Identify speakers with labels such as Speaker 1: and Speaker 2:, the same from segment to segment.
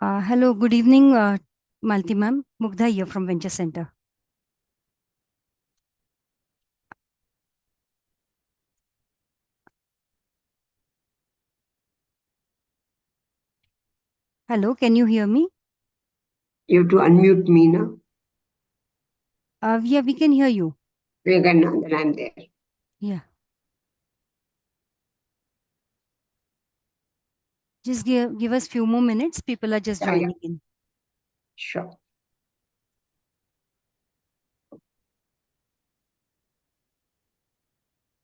Speaker 1: Hello, good evening, Malti ma'am. Mugdha here from Venture Center. Hello, can you hear me?
Speaker 2: You have to unmute me now.
Speaker 1: Yeah, we can hear you.
Speaker 2: Vegan, then I'm there.
Speaker 1: Yeah. Just give us few more minutes. People are just joining in.
Speaker 2: Sure.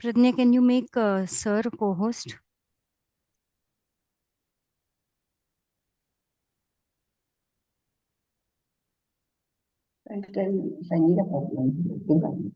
Speaker 1: Pradnya, can you make Sir co-host?
Speaker 2: If I need a problem,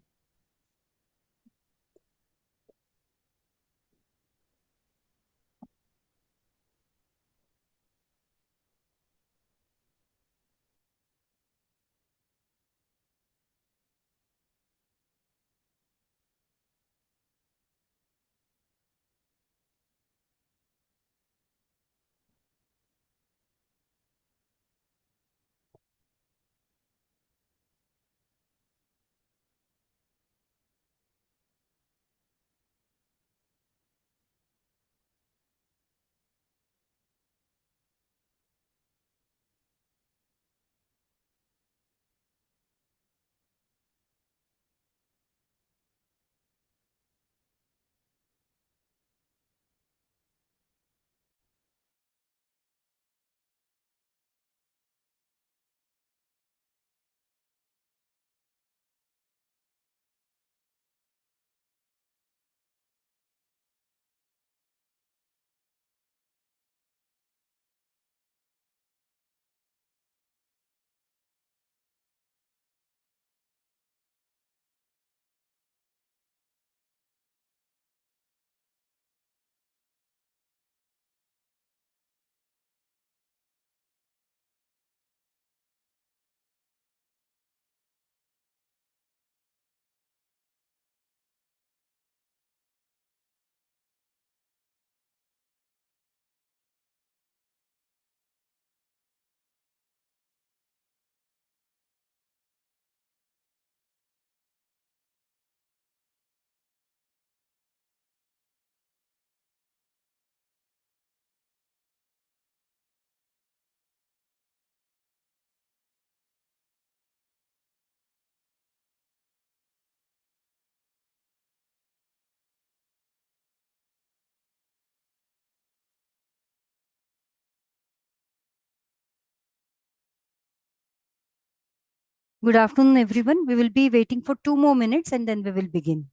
Speaker 1: Good afternoon, everyone. We will be waiting for 2 more minutes and then we will begin.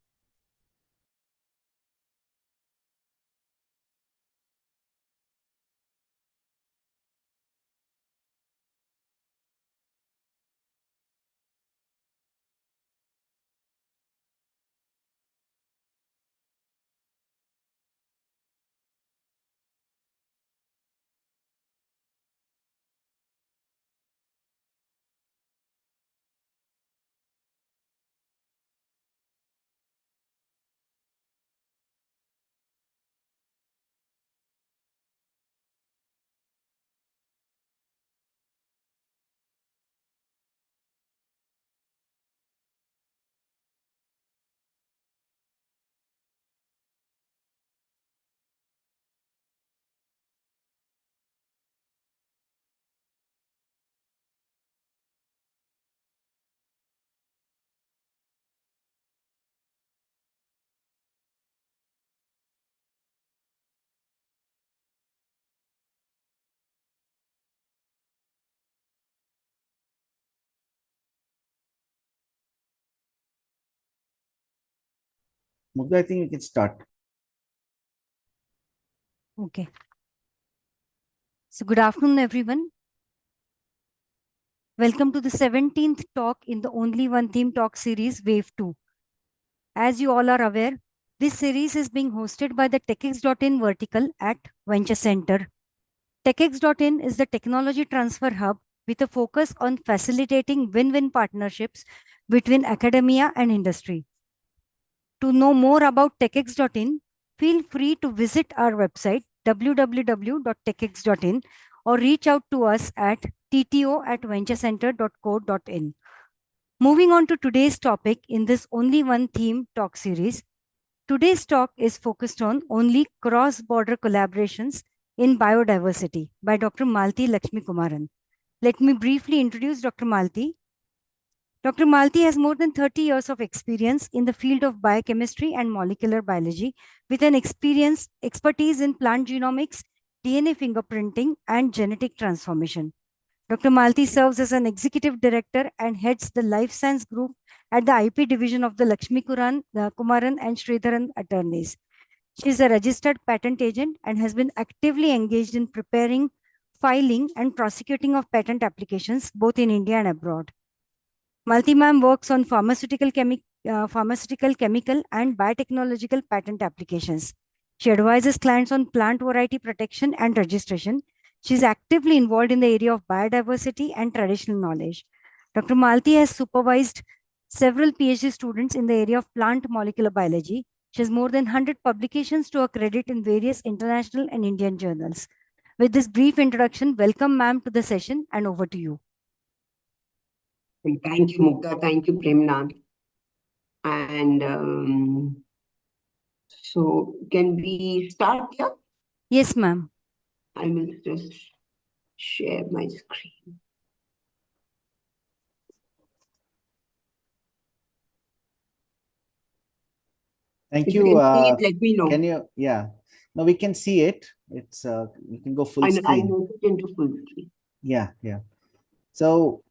Speaker 3: Mugdha, I think we can start.
Speaker 1: Okay. So good afternoon, everyone. Welcome to the 17th talk in the Only One Theme Talk series, Wave 2. As you all are aware, this series is being hosted by the TechX.in vertical at Venture Center. TechX.in is the technology transfer hub with a focus on facilitating win-win partnerships between academia and industry. To know more about TechX.in, feel free to visit our website www.techx.in or reach out to us at tto@venturecenter.co.in. Moving on to today's topic in this Only One Theme talk series. Today's talk is focused on only cross-border collaborations in biodiversity by Dr. Malti Lakshmi Kumaran. Let me briefly introduce Dr. Malti. Dr. Malti has more than 30 years of experience in the field of biochemistry and molecular biology with an expertise in plant genomics, DNA fingerprinting, and genetic transformation. Dr. Malti serves as an executive director and heads the life science group at the IP division of the Lakshmi Kumaran and Sridharan attorneys. She is a registered patent agent and has been actively engaged in preparing, filing, and prosecuting of patent applications both in India and abroad. Malti ma'am works on pharmaceutical, chemical, and biotechnological patent applications. She advises clients on plant variety protection and registration. She is actively involved in the area of biodiversity and traditional knowledge. Dr. Malti has supervised several PhD students in the area of plant molecular biology. She has more than 100 publications to her credit in various international and Indian journals. With this brief introduction, welcome ma'am to the session and over to you.
Speaker 2: Thank you, Mukta. Thank you, Premnath. And so can we start here?
Speaker 1: Yes, ma'am.
Speaker 2: I will just share my screen.
Speaker 3: Thank
Speaker 2: If
Speaker 3: you.
Speaker 2: you can see it, let me know.
Speaker 3: Can you? Yeah. No, we can see it. It's you can go full
Speaker 2: I
Speaker 3: screen.
Speaker 2: moved it into full screen.
Speaker 3: Yeah. So,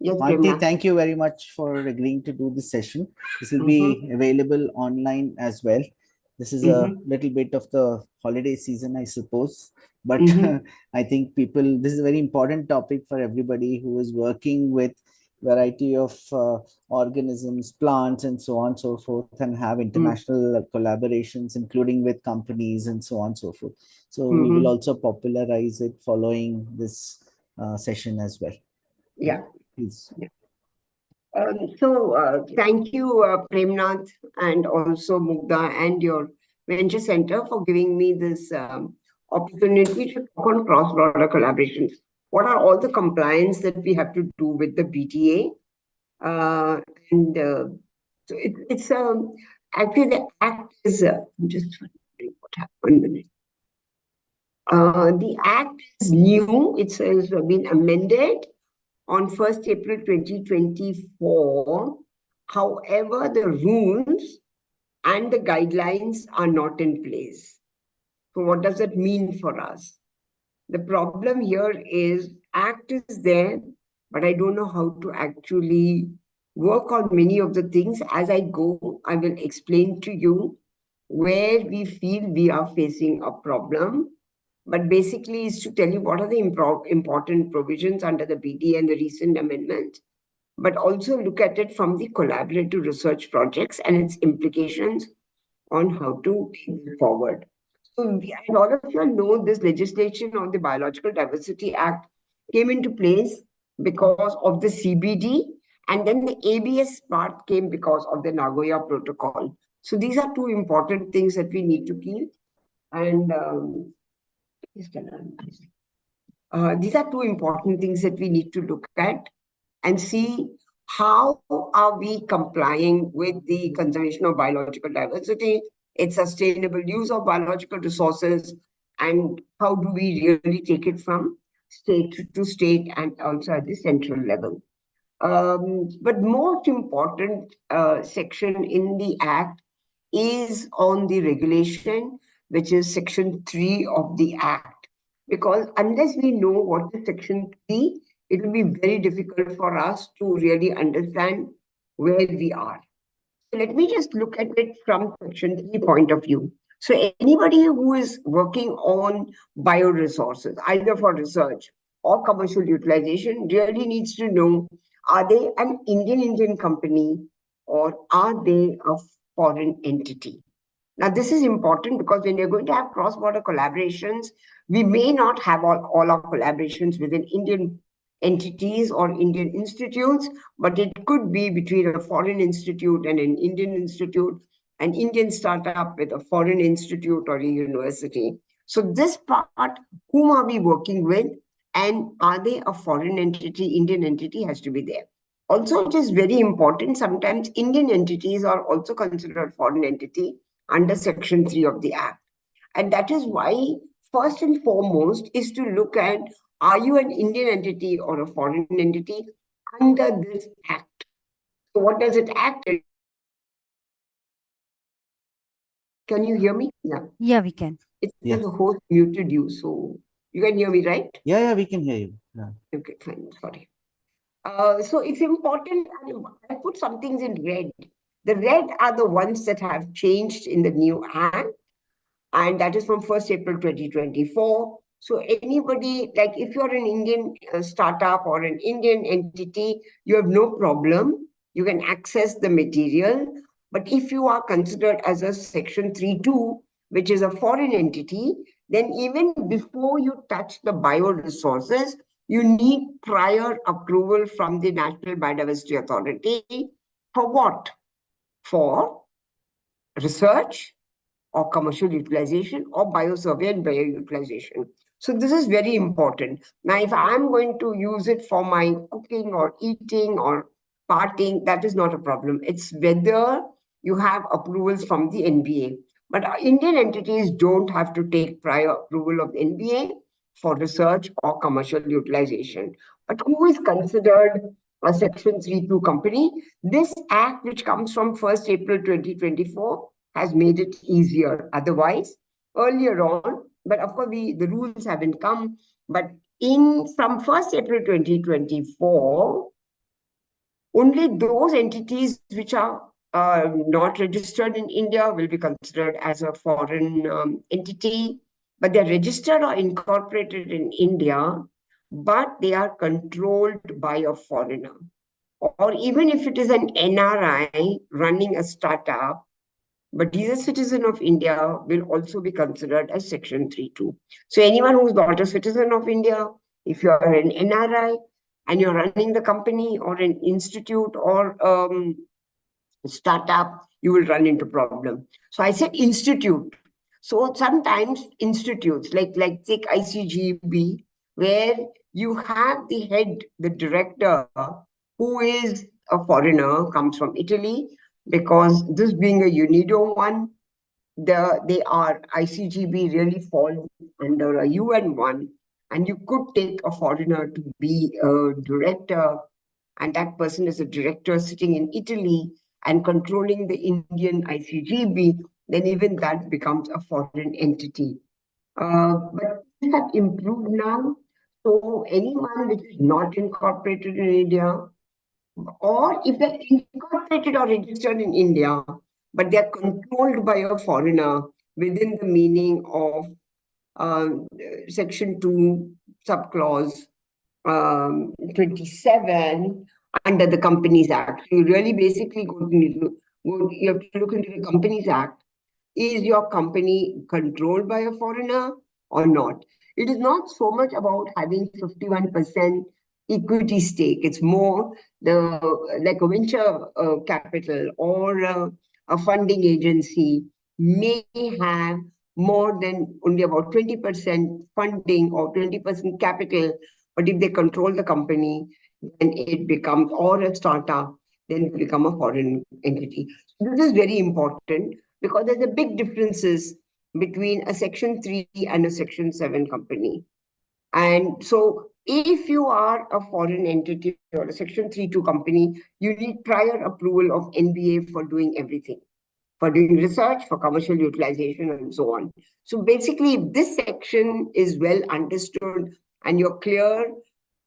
Speaker 2: Yes,
Speaker 3: Malti,
Speaker 2: Premnath.
Speaker 3: thank you very much for agreeing to do this session. This will be available online as well. This is a little bit of the holiday season, I suppose. But I think this is a very important topic for everybody who is working with variety of organisms, plants, and so on and so forth, and have international collaborations, including with companies and so on and so forth. So we will also popularize it following this session as well.
Speaker 2: Yeah.
Speaker 3: Please.
Speaker 2: Yeah. Thank you, Premnath, and also Mugdha and your Venture Center for giving me this opportunity to talk on cross-border collaborations. What are all the compliance that we have to do with the BTA? So it's actually the act is I'm just wondering what happened. The act is new. It has been amended on 1st April 2024. However, the rules and the guidelines are not in place. So what does that mean for us? The problem here is act is there, but I don't know how to actually work on many of the things. As I go, I will explain to you where we feel we are facing a problem. But basically is to tell you what are the important provisions under the BTA and the recent amendments, but also look at it from the collaborative research projects and its implications on how to take it forward. So, and all of you know, this legislation on the Biological Diversity Act came into place because of the CBD, and then the ABS part came because of the Nagoya Protocol. So these are two important things that we need to keep. And these are two important things that we need to look at and see how are we complying with the conservation of biological diversity, its sustainable use of biological resources, and how do we really take it from state to state and also at the central level. But most important section in the Act is on the regulation, which is Section 3 of the Act. Because unless we know what is Section 3, it will be very difficult for us to really understand where we are. So let me just look at it from Section 3 point of view. So anybody who is working on bioresources, either for research or commercial utilization, really needs to know, are they an Indian company or are they a foreign entity? Now, this is important because when you're going to have cross-border collaborations, we may not have all our collaborations within Indian entities or Indian institutes, but it could be between a foreign institute and an Indian institute, an Indian startup with a foreign institute or a university. So this part, whom are we working with? And are they a foreign entity? Indian entity has to be there. Also, it is very important. Sometimes Indian entities are also considered foreign entity under Section 3 of the Act. And that is why, first and foremost, is to look at, are you an Indian entity or a foreign entity under this Act? So what does it act? Can you hear me? Yeah.
Speaker 1: Yeah, we can.
Speaker 2: It's
Speaker 3: Yeah.
Speaker 2: the host muted you, so you can hear me, right?
Speaker 3: Yeah, we can hear you. Yeah.
Speaker 2: Okay, fine. Sorry. So it's important. I put some things in red. The red are the ones that have changed in the new Act, and that is from 1st April 2024. So anybody, like if you're an Indian startup or an Indian entity, you have no problem. You can access the material. But if you are considered as a Section 3.2, which is a foreign entity, then even before you touch the bioresources, you need prior approval from the National Biodiversity Authority. For what? For research, or commercial utilization, or biosurvey and bioutilization. So this is very important. Now, if I'm going to use it for my cooking or eating or partying, that is not a problem. It's whether you have approvals from the NBA. But our Indian entities don't have to take prior approval of the NBA for research or commercial utilization. But who is considered a Section 3.2 company? This act, which comes from 1st April 2024, has made it easier. Otherwise, earlier on, but of course, the rules haven't come. But from 1st April 2024, only those entities which are not registered in India will be considered as a foreign entity, but they're registered or incorporated in India, but they are controlled by a foreigner. Or even if it is an NRI running a startup, but he's a citizen of India, will also be considered as Section 3.2. So anyone who's not a citizen of India, if you are an NRI and you're running the company or an institute or startup, you will run into problem. So I said institute. So sometimes institutes like take ICGB, where you have the head, the director, who is a foreigner, comes from Italy, because this being a UNIDO one, they are ICGB really falls under a UN one, and you could take a foreigner to be a director, and that person is a director sitting in Italy and controlling the Indian ICGB, then even that becomes a foreign entity. But things have improved now. So anyone which is not incorporated in India, or if they're incorporated or registered in India, but they're controlled by a foreigner within the meaning of Section 2, subclause 27 under the Companies Act. You really basically you have to look into the Companies Act. Is your company controlled by a foreigner or not? It is not so much about having 51% equity stake. It's more like a venture capital or a funding agency may have more than only about 20% funding or 20% capital. But if they control the company, then it becomes, or a startup, then it become a foreign entity. This is very important because there's a big differences between a Section 3 and a Section 7 company. And so if you are a foreign entity or a Section 3.2 company, you need prior approval of NBA for doing everything, for doing research, for commercial utilization, and so on. So basically, if this section is well understood and you're clear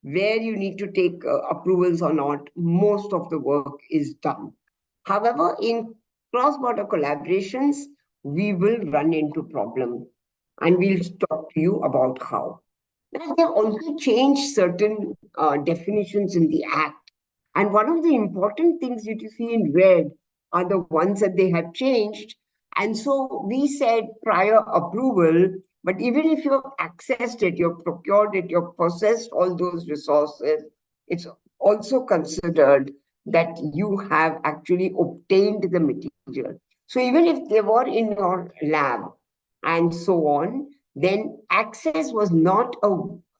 Speaker 2: where you need to take approvals or not, most of the work is done. However, in cross-border collaborations, we will run into problems, and we'll talk to you about how. Now, they've also changed certain definitions in the Act. And one of the important things that you see in red are the ones that they have changed. And so we said prior approval, but even if you have accessed it, you've procured it, you've possessed all those resources, it's also considered that you have actually obtained the material. So even if they were in your lab and so on, then access was not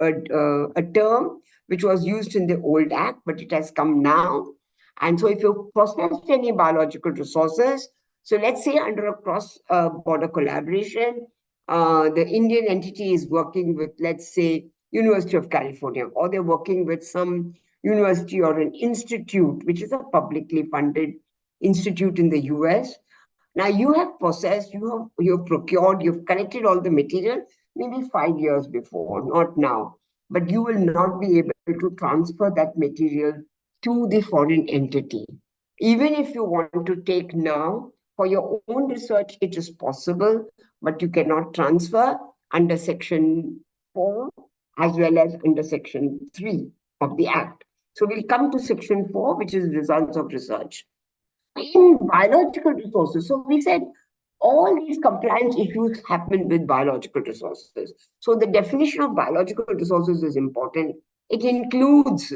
Speaker 2: a term which was used in the old act, but it has come now. And so if you processed any biological resources, so let's say under a cross-border collaboration, the Indian entity is working with, let's say, University of California, or they're working with some university or an institute, which is a publicly funded institute in the US. Now you have processed, you've procured, you've collected all the material, maybe 5 years before, not now. But you will not be able to transfer that material to the foreign entity. Even if you want to take now, for your own research, it is possible, but you cannot transfer under Section 4 as well as under Section 3 of the Act. So we'll come to Section 4, which is results of research. In biological resources, so we said all these compliance issues happen with biological resources. So the definition of biological resources is important. It includes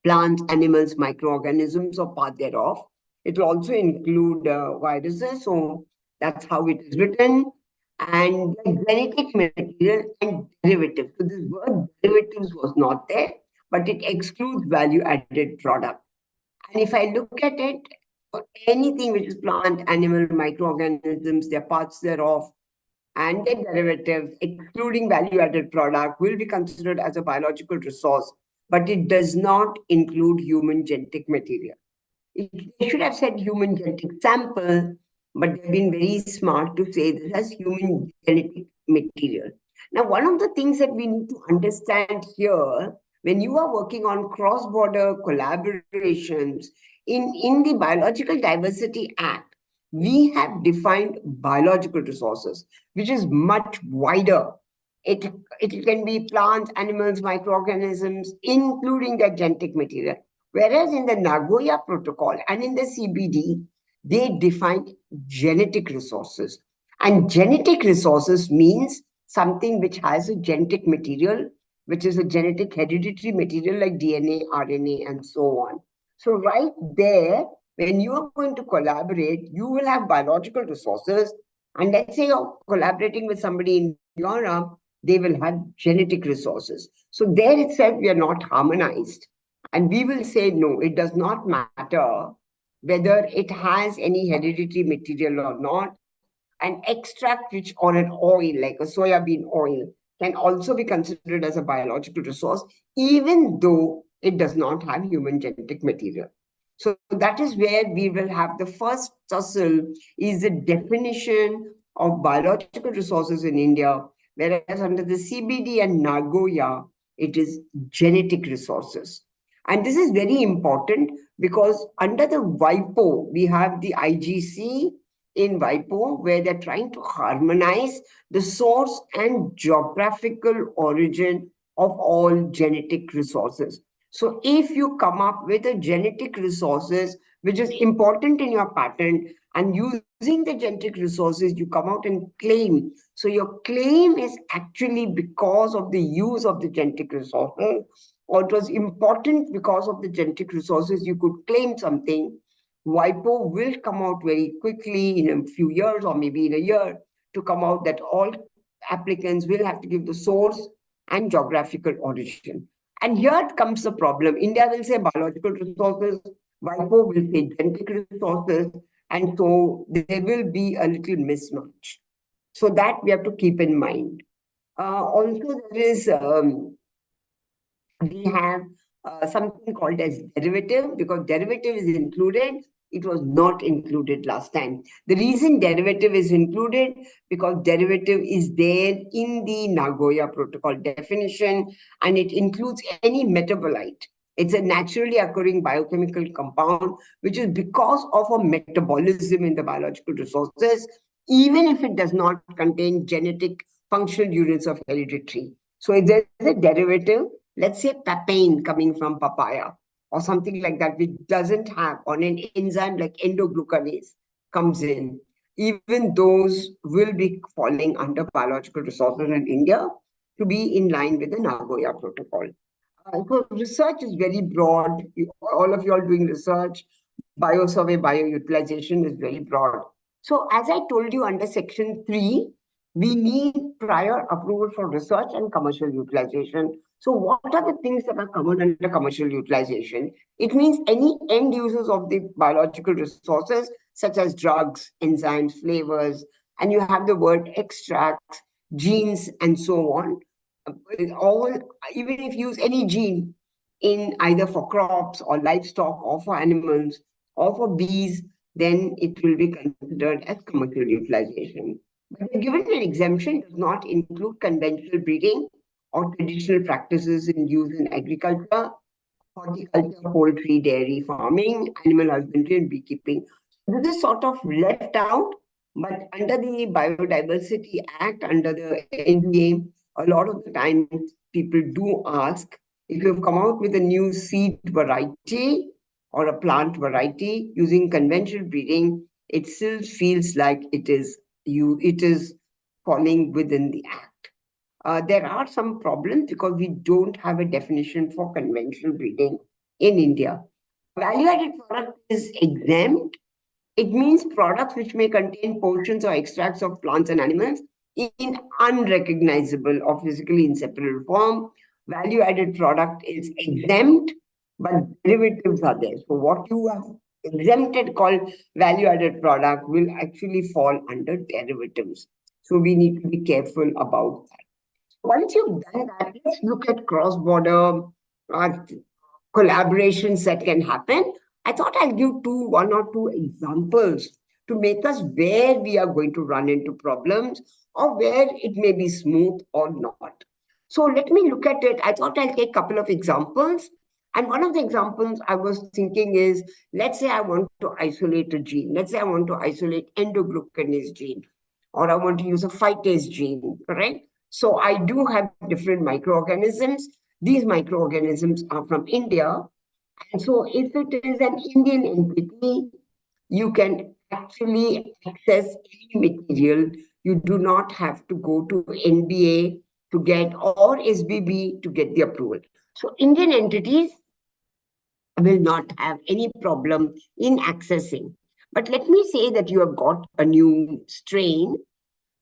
Speaker 2: plants, animals, microorganisms, or part thereof. It will also include viruses. So that's how it is written. And genetic material and derivatives. So this word derivatives was not there, but it excludes value-added product. And if I look at it, anything which is plant, animal, microorganisms, their parts thereof, and their derivatives, excluding value-added product, will be considered as a biological resource, but it does not include human genetic material. They should have said human genetic sample, but they've been very smart to say this as human genetic material. Now, one of the things that we need to understand here, when you are working on cross-border collaborations, in the Biological Diversity Act, we have defined biological resources, which is much wider. It can be plants, animals, microorganisms, including their genetic material. Whereas in the Nagoya Protocol and in the CBD, they define genetic resources. And genetic resources means something which has a genetic material, which is a genetic hereditary material like DNA, RNA, and so on. So right there, when you are going to collaborate, you will have biological resources. And let's say you're collaborating with somebody in Europe, they will have genetic resources. So there itself, we are not harmonized. And we will say, no, it does not matter whether it has any hereditary material or not. An extract which or an oil, like a soya bean oil, can also be considered as a biological resource, even though it does not have human genetic material. So that is where we will have the first tussle is the definition of biological resources in India, whereas under the CBD and Nagoya, it is genetic resources. And this is very important because under the WIPO, we have the IGC in WIPO, where they're trying to harmonize the source and geographical origin of all genetic resources. So if you come up with a genetic resources, which is important in your patent, and using the genetic resources, you come out and claim. So your claim is actually because of the use of the genetic resources, or it was important because of the genetic resources, you could claim something. WIPO will come out very quickly in a few years or maybe in a year to come out that all applicants will have to give the source and geographical origin. And here comes the problem. India will say biological resources, WIPO will say genetic resources, and so there will be a little mismatch. So that we have to keep in mind. Also, there is, we have something called as derivative, because derivative is included. It was not included last time. The reason derivative is included because derivative is there in the Nagoya Protocol definition, and it includes any metabolite. It's a naturally occurring biochemical compound, which is because of a metabolism in the biological resources, even if it does not contain genetic functional units of hereditary. So if there's a derivative, let's say papain coming from papaya, or something like that, which doesn't have, on an enzyme like endoglucanase comes in, even those will be falling under biological resources in India to be in line with the Nagoya Protocol. So research is very broad. All of you are doing research. Biosurvey, bioutilization is very broad. So as I told you, under Section 3, we need prior approval for research and commercial utilization. So what are the things that are covered under commercial utilization? It means any end users of the biological resources, such as drugs, enzymes, flavors, and you have the word extracts, genes, and so on. All, even if you use any gene in either for crops or livestock or for animals or for bees, then it will be considered as commercial utilization. But the given an exemption does not include conventional breeding or traditional practices in use in agriculture, horticulture, poultry, dairy farming, animal husbandry, and beekeeping. This is sort of left out, but under the Biodiversity Act, under the NDA, a lot of the time people do ask if you've come out with a new seed variety or a plant variety using conventional breeding, it still feels like it is falling within the act. There are some problems because we don't have a definition for conventional breeding in India. Value-added product is exempt. It means products which may contain portions or extracts of plants and animals in unrecognizable or physically inseparable form. Value-added product is exempt, but derivatives are there. So what you have exempted called value-added product will actually fall under derivatives. So we need to be careful about that. Once you've done that, let's look at cross-border collaborations that can happen. I thought I'll give one or two examples to make us where we are going to run into problems or where it may be smooth or not. So let me look at it. I thought I'll take a couple of examples. And one of the examples I was thinking is, let's say I want to isolate a gene. Let's say I want to isolate endoglucanase gene, or I want to use a phytase gene, correct? So I do have different microorganisms. These microorganisms are from India. And so if it is an Indian entity, you can actually access any material. You do not have to go to NBA to get, or SBB to get the approval. So Indian entities will not have any problem in accessing. But let me say that you have got a new strain.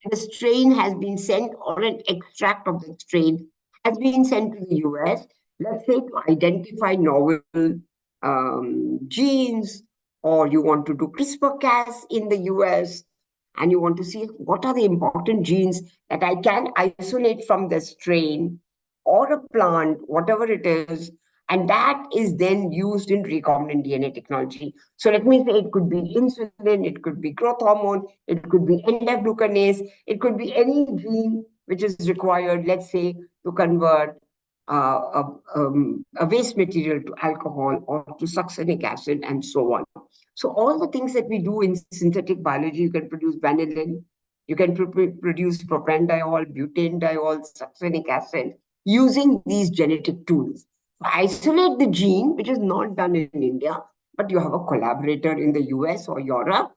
Speaker 2: The strain has been sent, or an extract of the strain has been sent to the US, let's say to identify novel genes, or you want to do CRISPR-Cas in the US, and you want to see what are the important genes that I can isolate from the strain or a plant, whatever it is, and that is then used in recombinant DNA technology. So let me say it could be insulin, it could be growth hormone, it could be endoglucanase, it could be any gene which is required, let's say, to convert a waste material to alcohol or to succinic acid and so on. So all the things that we do in synthetic biology, you can produce vanillin, you can produce propanediol, butanediol, succinic acid using these genetic tools. Isolate the gene, which is not done in India, but you have a collaborator in the US or Europe,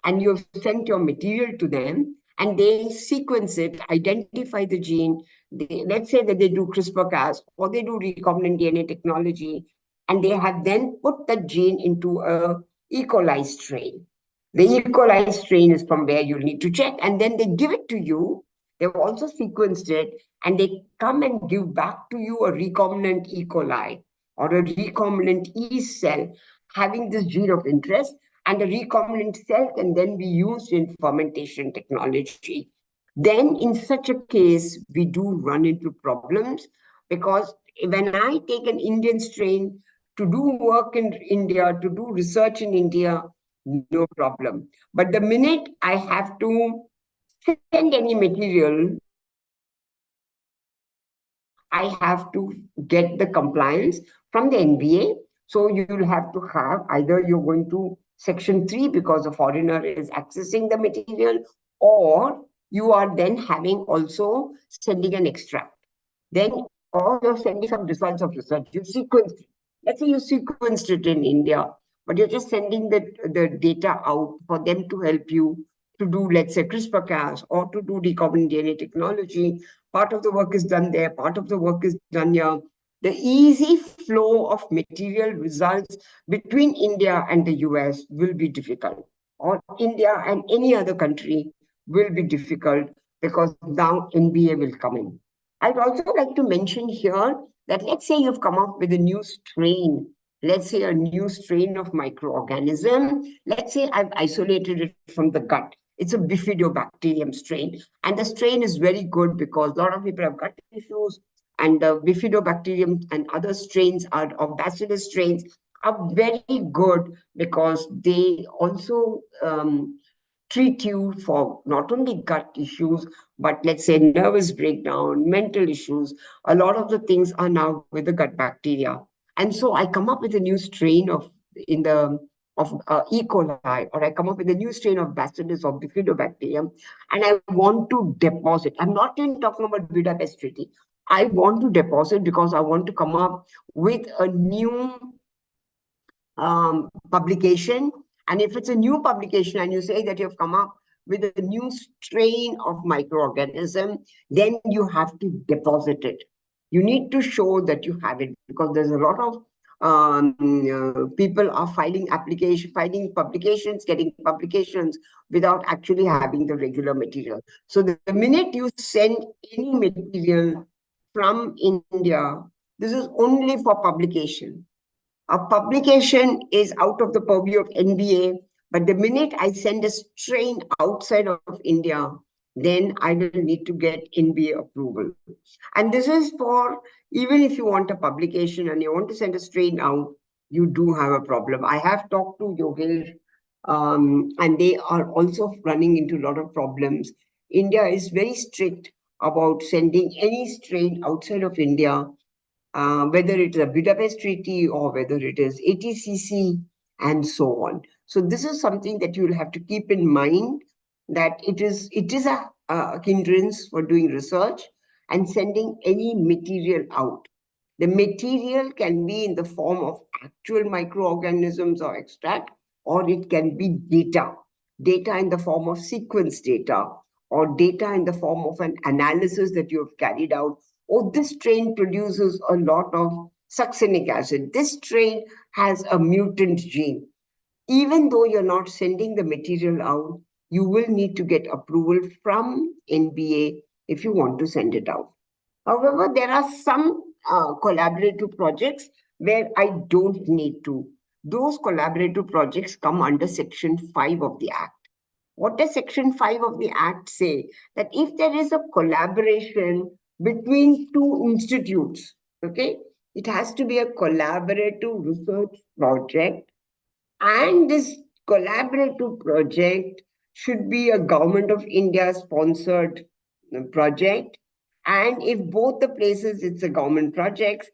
Speaker 2: and you've sent your material to them, and they sequence it, identify the gene. Let's say that they do CRISPR-Cas or they do recombinant DNA technology, and they have then put that gene into a E. coli strain. The E. coli strain is from where you need to check, and then they give it to you. They've also sequenced it, and they come and give back to you a recombinant E. coli or a recombinant yeast cell having this gene of interest, and the recombinant cell can then be used in fermentation technology. Then in such a case, we do run into problems, because when I take an Indian strain to do work in India, to do research in India, no problem. But the minute I have to send any material, I have to get the compliance from the NBA. So you'll have to have either you're going to Section 3 because a foreigner is accessing the material, or you are then having also sending an extract. Then, or you're sending some results of research. You sequenced, let's say you sequenced it in India, but you're just sending the data out for them to help you to do, let's say, CRISPR-Cas or to do recombinant DNA technology. Part of the work is done there, part of the work is done here. The easy flow of material results between India and the US will be difficult, or India and any other country will be difficult, because now NBA will come in. I'd also like to mention here that let's say you've come up with a new strain, let's say a new strain of microorganism. Let's say I've isolated it from the gut. It's a bifidobacterium strain. And the strain is very good because a lot of people have gut issues. And the bifidobacterium and other strains are of bacillus strains are very good because they also treat you for not only gut issues, but let's say nervous breakdown, mental issues. A lot of the things are now with the gut bacteria. And so I come up with a new strain of E. coli, or I come up with a new strain of Bacillus or Bifidobacterium, and I want to deposit. I'm not even talking about Budapest Treaty. I want to deposit because I want to come up with a new publication. And if it's a new publication and you say that you've come up with a new strain of microorganism, then you have to deposit it. You need to show that you have it, because there's a lot of people are filing publications, getting publications without actually having the regular material. So the minute you send any material from India, this is only for publication. A publication is out of the purview of NBA, but the minute I send a strain outside of India, then I will need to get NBA approval. And this is for, even if you want a publication and you want to send a strain out, you do have a problem. I have talked to Yogesh, and they are also running into a lot of problems. India is very strict about sending any strain outside of India, whether it is a Budapest Treaty or whether it is ATCC and so on. So this is something that you'll have to keep in mind, that it is a hindrance for doing research and sending any material out. The material can be in the form of actual microorganisms or extract, or it can be data in the form of sequence data, or data in the form of an analysis that you have carried out. Oh, this strain produces a lot of succinic acid. This strain has a mutant gene. Even though you're not sending the material out, you will need to get approval from NBA if you want to send it out. However, there are some collaborative projects where I don't need to. Those collaborative projects come under Section 5 of the Act. What does Section 5 of the Act say? That if there is a collaboration between two institutes, okay, it has to be a collaborative research project, and this collaborative project should be a Government of India sponsored project. And if both the places it's a government projects,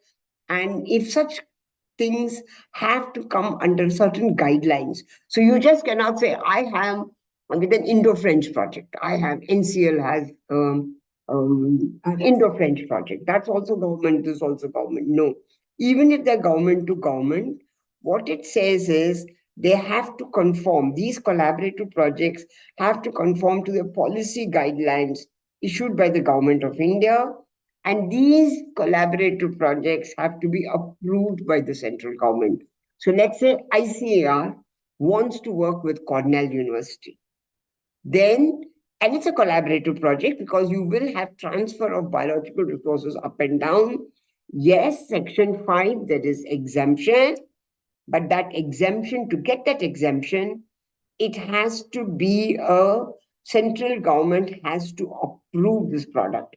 Speaker 2: and if such things have to come under certain guidelines. So you just cannot say, I have with an Indo-French project, I have NCL has an Indo-French project. That's also government, this is also government. No, even if they're government to government, what it says is they have to conform, these collaborative projects have to conform to the policy guidelines issued by the Government of India. And these collaborative projects have to be approved by the central government. So let's say ICAR wants to work with Cornell University. Then, and it's a collaborative project because you will have transfer of biological resources up and down. Yes, Section 5, there is exemption, but that exemption, to get that exemption, it has to be a central government has to approve this project.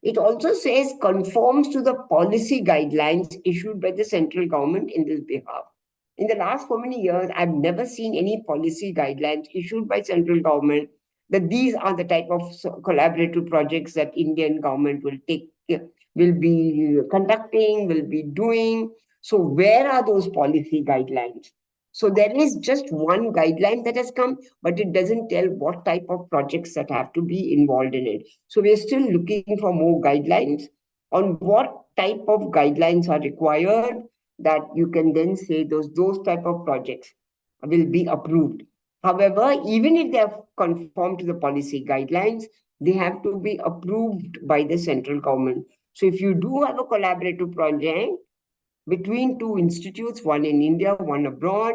Speaker 2: It also says conforms to the policy guidelines issued by the central government in this behalf. In the last so many years, I've never seen any policy guidelines issued by central government that these are the type of collaborative projects that Indian government will be conducting, will be doing. So where are those policy guidelines? So there is just one guideline that has come, but it doesn't tell what type of projects that have to be involved in it. So we're still looking for more guidelines on what type of guidelines are required, that you can then say those type of projects will be approved. However, even if they have conformed to the policy guidelines, they have to be approved by the central government. So if you do have a collaborative project between two institutes, one in India, one abroad,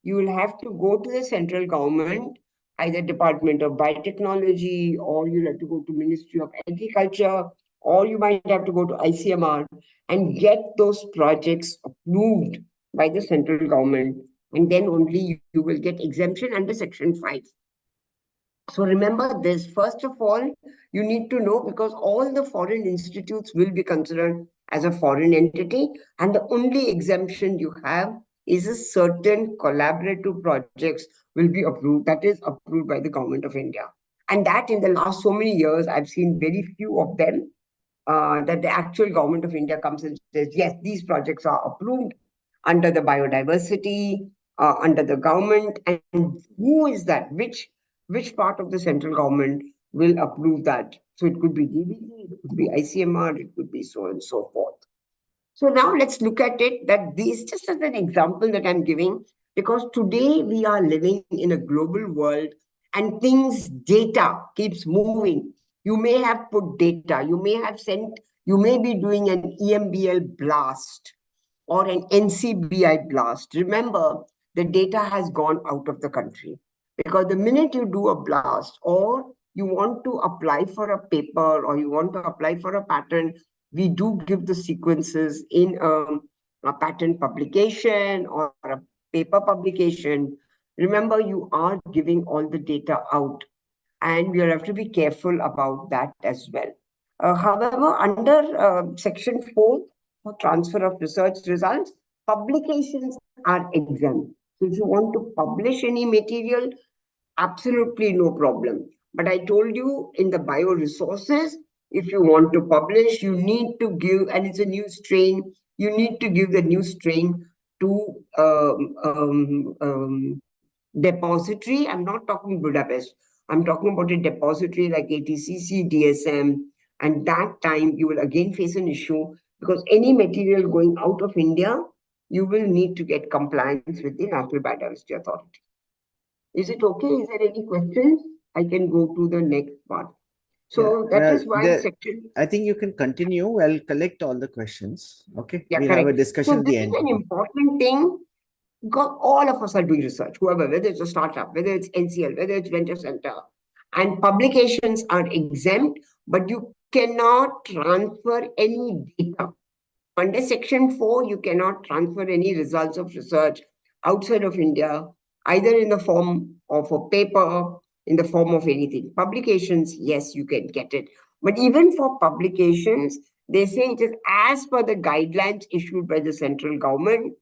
Speaker 2: you will have to go to the central government either Department of Biotechnology, or you'll have to go to Ministry of Agriculture, or you might have to go to ICMR and get those projects approved by the central government. And then only you will get exemption under Section 5. So remember this, first of all, you need to know, because all the foreign institutes will be considered as a foreign entity, and the only exemption you have is a certain collaborative projects will be approved, that is approved by the government of India. And that in the last so many years, I've seen very few of them, that the actual government of India comes and says, yes, these projects are approved under the biodiversity, under the government. And who is that? Which part of the central government will approve that? So it could be DBT, it could be ICMR, it could be so and so forth. So now let's look at it, that these, just as an example that I'm giving, because today we are living in a global world and things, data keeps moving. You may have put data, you may have sent, you may be doing an EMBL blast or an NCBI blast. Remember, the data has gone out of the country, because the minute you do a blast or you want to apply for a paper or you want to apply for a patent, we do give the sequences in a patent publication or a paper publication. Remember, you are giving all the data out, and we have to be careful about that as well. However, under Section 4 for transfer of research results, publications are exempt. So if you want to publish any material, absolutely no problem. But I told you in the bioresources, if you want to publish, you need to give, and it's a new strain, you need to give the new strain to depository. I'm not talking Budapest. I'm talking about a depository like ATCC, DSM, and that time you will again face an issue, because any material going out of India, you will need to get compliance with the National Biodiversity Authority. Is it okay? Is there any questions? I can go to the next part. So that is why section.
Speaker 3: I think you can continue. I'll collect all the questions. Okay.
Speaker 2: Yeah,
Speaker 3: we'll
Speaker 2: correct.
Speaker 3: have a discussion
Speaker 2: So
Speaker 3: at the
Speaker 2: this
Speaker 3: end.
Speaker 2: is an important thing, because all of us are doing research, whoever, whether it's a startup, whether it's NCL, whether it's venture center, and publications are exempt, but you cannot transfer any data. Under Section 4, you cannot transfer any results of research outside of India, either in the form of a paper, in the form of anything. Publications, yes, you can get it. But even for publications, they say it is as per the guidelines issued by the central government.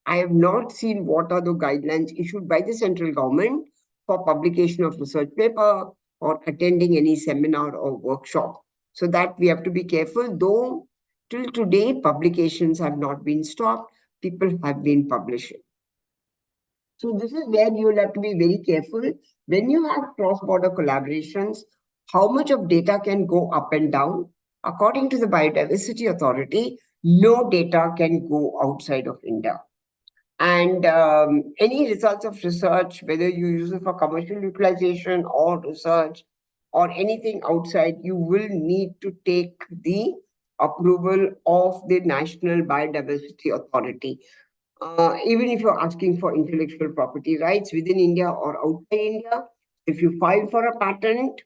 Speaker 2: I have not seen what are the guidelines issued by the central government for publication of research paper or attending any seminar or workshop. So that we have to be careful, though till today, publications have not been stopped. People have been publishing. So this is where you will have to be very careful. When you have cross-border collaborations, how much of data can go up and down? According to the Biodiversity Authority, no data can go outside of India. And any results of research, whether you use it for commercial utilization or research or anything outside, you will need to take the approval of the National Biodiversity Authority. Even if you're asking for intellectual property rights within India or outside India, if you file for a patent,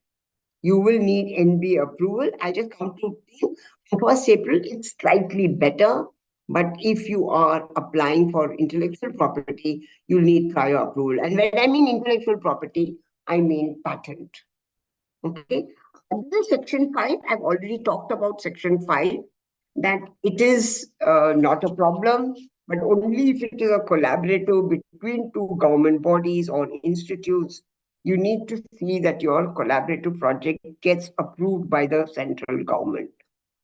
Speaker 2: you will need NB approval. I just come to think, 1st April, it's slightly better. But if you are applying for intellectual property, you'll need prior approval. And when I mean intellectual property, I mean patent. Okay. Under Section 5, I've already talked about Section 5, that it is not a problem, but only if it is a collaborative between two government bodies or institutes. You need to see that your collaborative project gets approved by the central government.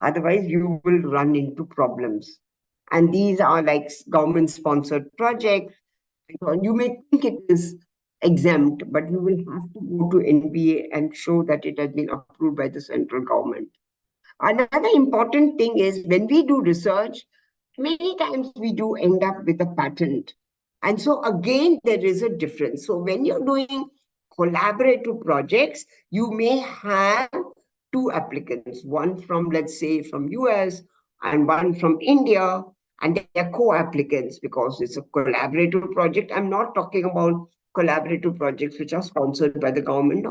Speaker 2: Otherwise, you will run into problems. And these are like government-sponsored projects. You may think it is exempt, but you will have to go to NBA and show that it has been approved by the central government. Another important thing is, when we do research, many times we do end up with a patent. And so again, there is a difference. So when you're doing collaborative projects, you may have two applicants, one from, let's say, from US and one from India, and they are co-applicants because it's a collaborative project. I'm not talking about collaborative projects which are sponsored by the government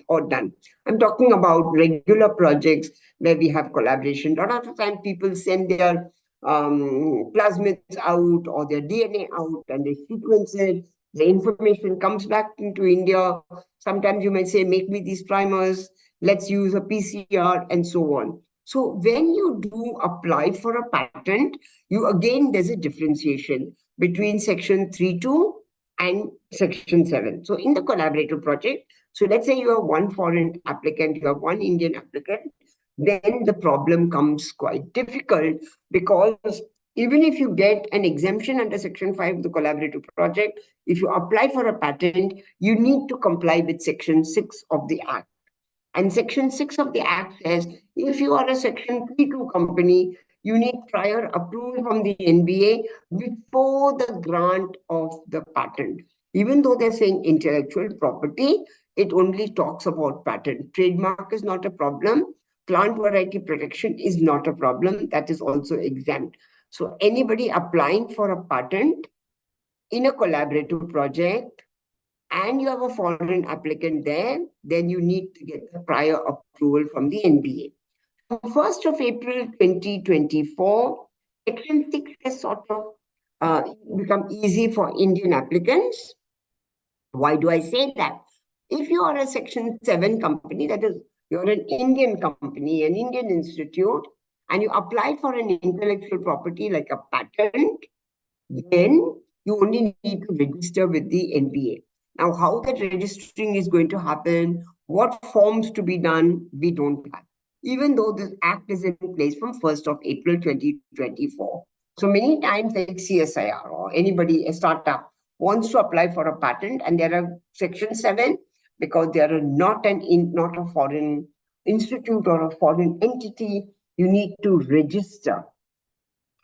Speaker 2: or done. I'm talking about regular projects where we have collaboration. A lot of the time people send their plasmids out or their DNA out and they sequence it. The information comes back into India. Sometimes you might say, make me these primers, let's use a PCR and so on. So when you do apply for a patent, there's a differentiation between section 3.2 and section 7. So in the collaborative project, so let's say you have one foreign applicant, you have one Indian applicant, then the problem comes quite difficult, because even if you get an exemption under section 5 of the collaborative project, if you apply for a patent, you need to comply with section 6 of the Act. And section 6 of the Act says, if you are a section 3.2 company, you need prior approval from the NBA before the grant of the patent. Even though they're saying intellectual property, it only talks about patent. Trademark is not a problem. Plant variety protection is not a problem. That is also exempt. So anybody applying for a patent in a collaborative project and you have a foreign applicant there, then you need to get the prior approval from the NBA. On 1st of April 2024, Section 6 has sort of become easy for Indian applicants. Why do I say that? If you are a Section 7 company, that is, you're an Indian company, an Indian institute, and you apply for an intellectual property like a patent, then you only need to register with the NBA. Now, how that registering is going to happen, what forms to be done, we don't have, even though this Act is in place from 1st of April 2024. So many times like CSIR or anybody, a startup, wants to apply for a patent and there are Section 7, because they are not a foreign institute or a foreign entity, you need to register.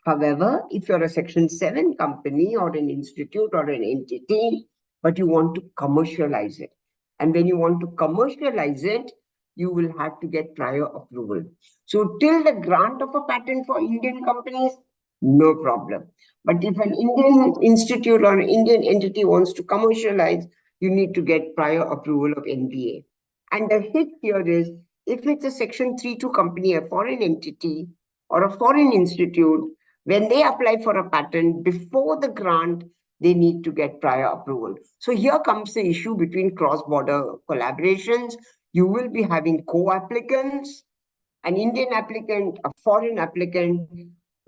Speaker 2: However, if you're a Section 7 company or an institute or an entity, but you want to commercialize it, and when you want to commercialize it, you will have to get prior approval. So till the grant of a patent for Indian companies, no problem. But if an Indian institute or an Indian entity wants to commercialize, you need to get prior approval of NBA. And the hit here is, if it's a Section 3.2 company, a foreign entity or a foreign institute, when they apply for a patent, before the grant, they need to get prior approval. So here comes the issue between cross-border collaborations. You will be having co-applicants, an Indian applicant, a foreign applicant.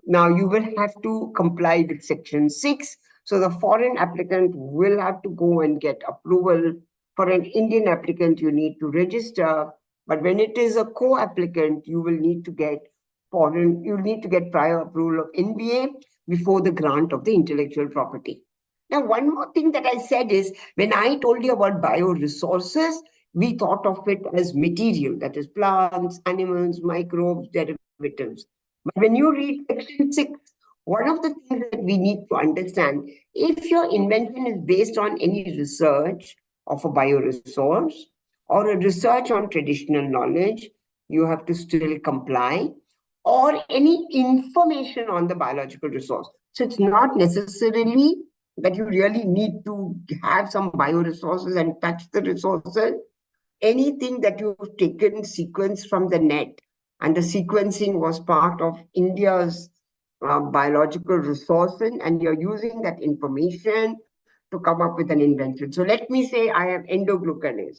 Speaker 2: Now you will have to comply with Section 6. So the foreign applicant will have to go and get approval. For an Indian applicant, you need to register. But when it is a co-applicant, you will need to get prior approval of NBA before the grant of the intellectual property. Now, one more thing that I said is, when I told you about bioresources, we thought of it as material, that is plants, animals, microbes, derivatives. But when you read Section 6, one of the things that we need to understand, if your invention is based on any research of a bioresource or a research on traditional knowledge, you have to still comply, or any information on the biological resource. So it's not necessarily that you really need to have some bioresources and touch the resources. Anything that you've taken sequence from the net, and the sequencing was part of India's biological resources, and you're using that information to come up with an invention. So let me say I have endoglucanase.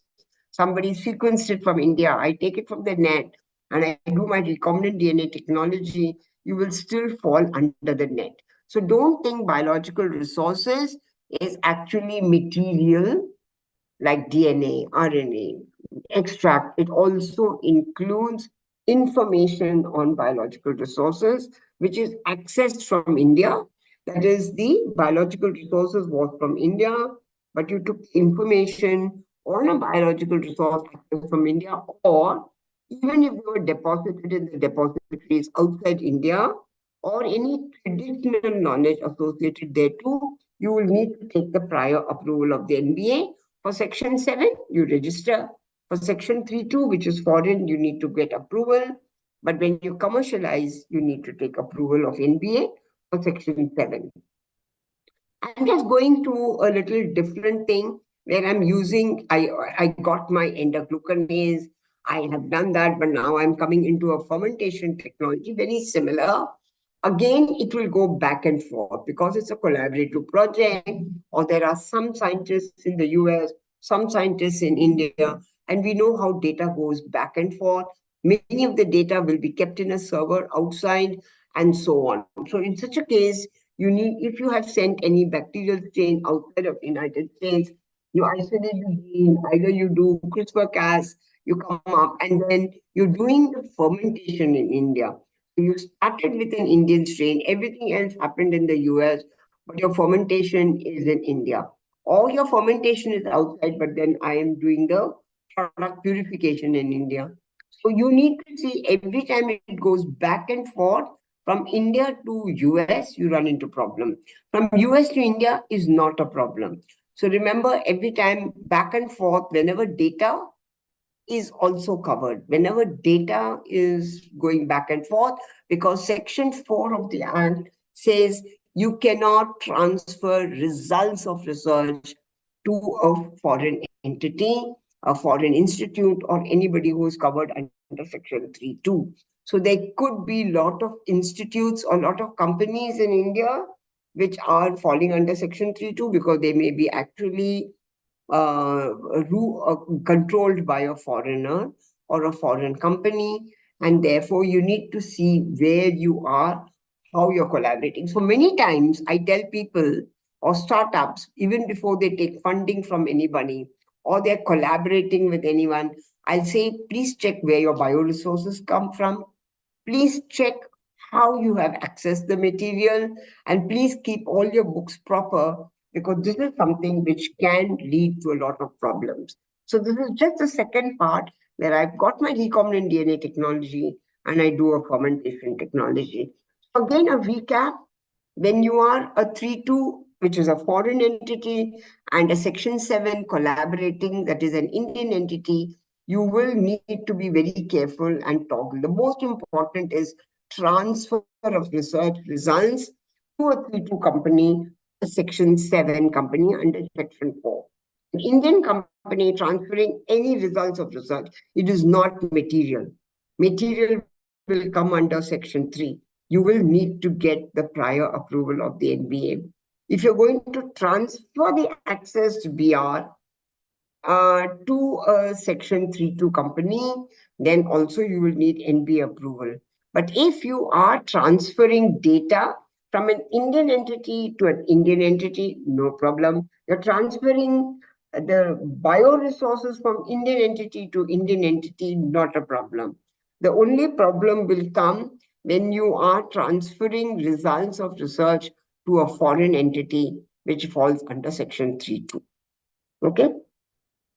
Speaker 2: Somebody sequenced it from India. I take it from the net and I do my recombinant DNA technology, you will still fall under the net. So don't think biological resources is actually material like DNA, RNA, extract. It also includes information on biological resources, which is accessed from India. That is, the biological resources was from India, but you took information on a biological resource from India, or even if they were deposited in the depositories outside India, or any traditional knowledge associated thereto, you will need to take the prior approval of the NBA. For Section 7, you register. For Section 3.2, which is foreign, you need to get approval. But when you commercialize, you need to take approval of NBA for Section 7. I'm just going to a little different thing. where I'm using, I got my endoglucanase, I have done that, but now I'm coming into a fermentation technology, very similar. Again, it will go back and forth because it's a collaborative project, or there are some scientists in the US, some scientists in India, and we know how data goes back and forth. Many of the data will be kept in a server outside and so on. So in such a case, you need, if you have sent any bacterial strain outside of the United States, you isolate the gene, either you do CRISPR-Cas, you come up, and then you're doing the fermentation in India. So you started with an Indian strain, everything else happened in the US, but your fermentation is in India. Or your fermentation is outside, but then I am doing the product purification in India. So you need to see every time it goes back and forth from India to US, you run into problem. From US to India is not a problem. So remember, every time back and forth, whenever data is also covered, whenever data is going back and forth, because Section 4 of the Act says you cannot transfer results of research to a foreign entity, a foreign institute, or anybody who is covered under Section 3(2). So there could be a lot of institutes or a lot of companies in India which are falling under Section 3(2) because they may be actually controlled by a foreigner or a foreign company, and therefore you need to see where you are, how you're collaborating. So many times I tell people or startups, even before they take funding from anybody or they're collaborating with anyone, I'll say, please check where your bioresources come from. Please check how you have accessed the material, and please keep all your books proper, because this is something which can lead to a lot of problems. So this is just the second part where I've got my recombinant DNA technology and I do a fermentation technology. Again, a recap: when you are a 3(2), which is a foreign entity, and a Section 7 collaborating, that is an Indian entity, you will need to be very careful and toggle. The most important is transfer of research results to a 3(2) company, a Section 7 company under Section 4. An Indian company transferring any results of research, it is not material. Material will come under Section 3. You will need to get the prior approval of the NBA. If you're going to transfer the access BR to a Section 3(2) company, then also you will need NBA approval. But if you are transferring data from an Indian entity to an Indian entity, no problem. You're transferring the bioresources from Indian entity to Indian entity, not a problem. The only problem will come when you are transferring results of research to a foreign entity, which falls under Section 3(2). Okay?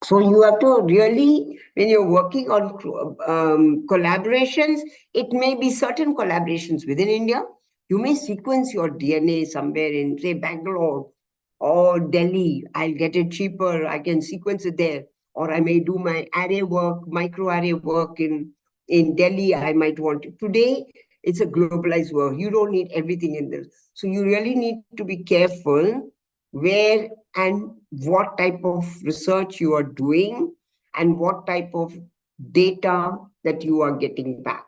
Speaker 2: So you have to really, when you're working on collaborations, it may be certain collaborations within India. You may sequence your DNA somewhere in, say, Bangalore or Delhi. I'll get it cheaper. I can sequence it there. Or I may do my array work, microarray work in Delhi. I might want to. Today, it's a globalized world. You don't need everything in this. So you really need to be careful where and what type of research you are doing and what type of data that you are getting back.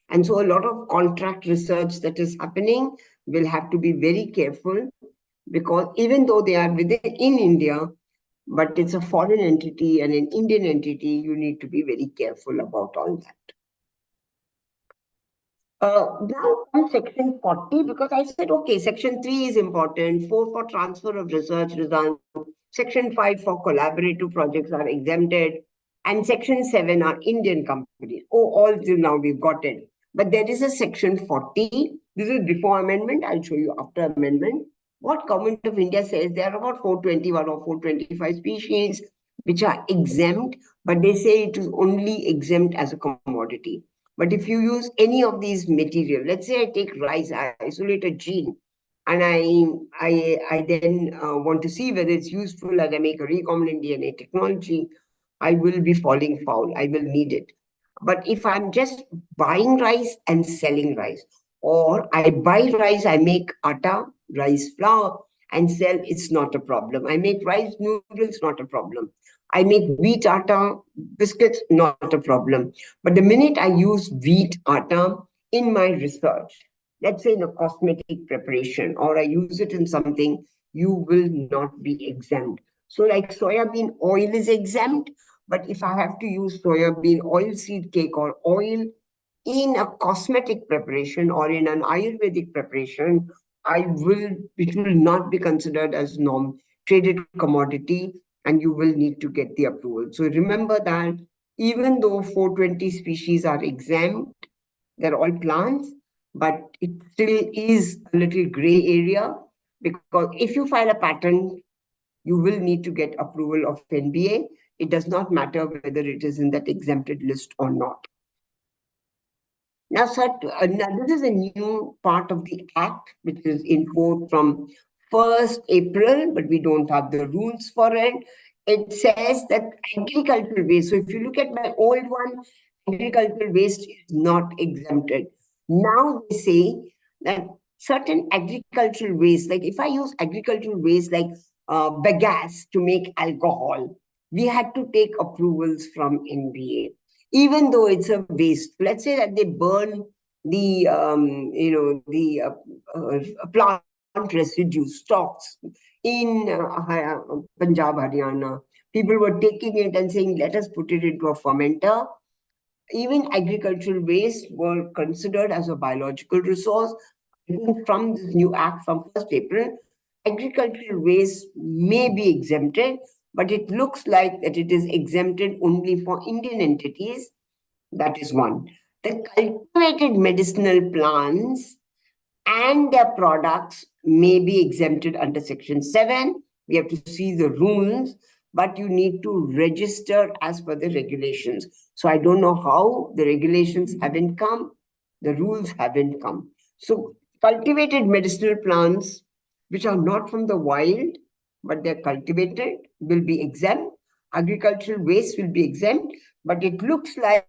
Speaker 2: And so a lot of contract research that is happening will have to be very careful, because even though they are within in India, but it's a foreign entity and an Indian entity, you need to be very careful about all that. Now on Section 40, because I said, okay, Section 3 is important, 4 for transfer of research results, Section 5 for collaborative projects are exempted, and Section 7 are Indian companies. Oh, all till now we've got it. But there is a Section 40. This is before amendment. I'll show you after amendment. What Government of India says, there are about 421 or 425 species which are exempt, but they say it is only exempt as a commodity. But if you use any of these material, let's say I take rice, I isolate a gene, and I then want to see whether it's useful as I make a recombinant DNA technology, I will be falling foul. I will need it. But if I'm just buying rice and selling rice, or I buy rice, I make atta, rice flour, and sell, it's not a problem. I make rice noodles, not a problem. I make wheat atta biscuits, not a problem. But the minute I use wheat atta in my research, let's say in a cosmetic preparation, or I use it in something, you will not be exempt. So like soybean oil is exempt, but if I have to use soybean oil seed cake or oil in a cosmetic preparation or in an Ayurvedic preparation, it will not be considered as traded commodity, and you will need to get the approval. So remember that even though 420 species are exempt, they're all plants, but it still is a little gray area, because if you file a patent, you will need to get approval of NBA. It does not matter whether it is in that exempted list or not. Now, sir, now this is a new part of the Act, which is in force from 1st April, but we don't have the rules for it. It says that agricultural waste, so if you look at my old one, agricultural waste is not exempted. Now they say that certain agricultural waste, like if I use agricultural waste like bagasse to make alcohol, we had to take approvals from NBA. Even though it's a waste, let's say that they burn the plant residue stocks in Punjab, Haryana. People were taking it and saying, let us put it into a fermenter. Even agricultural waste were considered as a biological resource. From this new act from 1st April, agricultural waste may be exempted, but it looks like that it is exempted only for Indian entities. That is one. The cultivated medicinal plants and their products may be exempted under Section 7. We have to see the rules, but you need to register as per the regulations. So I don't know how the regulations haven't come, the rules haven't come. So cultivated medicinal plants, which are not from the wild, but they're cultivated, will be exempt. Agricultural waste will be exempt, but it looks like,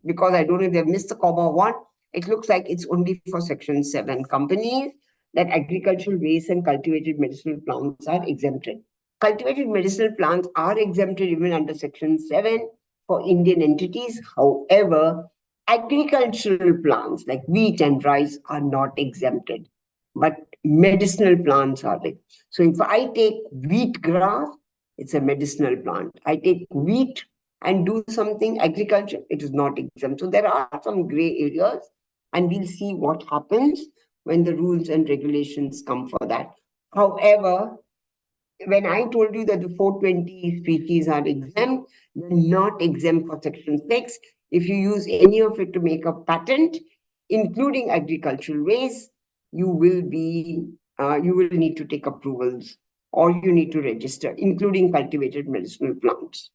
Speaker 2: because I don't know if they've missed the comma or what, it looks like it's only for Section 7 companies that agricultural waste and cultivated medicinal plants are exempted. Cultivated medicinal plants are exempted even under Section 7 for Indian entities. However, agricultural plants like wheat and rice are not exempted, but medicinal plants are like. So if I take wheat grass, it's a medicinal plant. I take wheat and do something agriculture, it is not exempt. So there are some gray areas, and we'll see what happens when the rules and regulations come for that. However, when I told you that the 420 species are exempt, they're not exempt for Section 6. If you use any of it to make a patent, including agricultural waste, you will need to take approvals, or you need to register, including cultivated medicinal plants.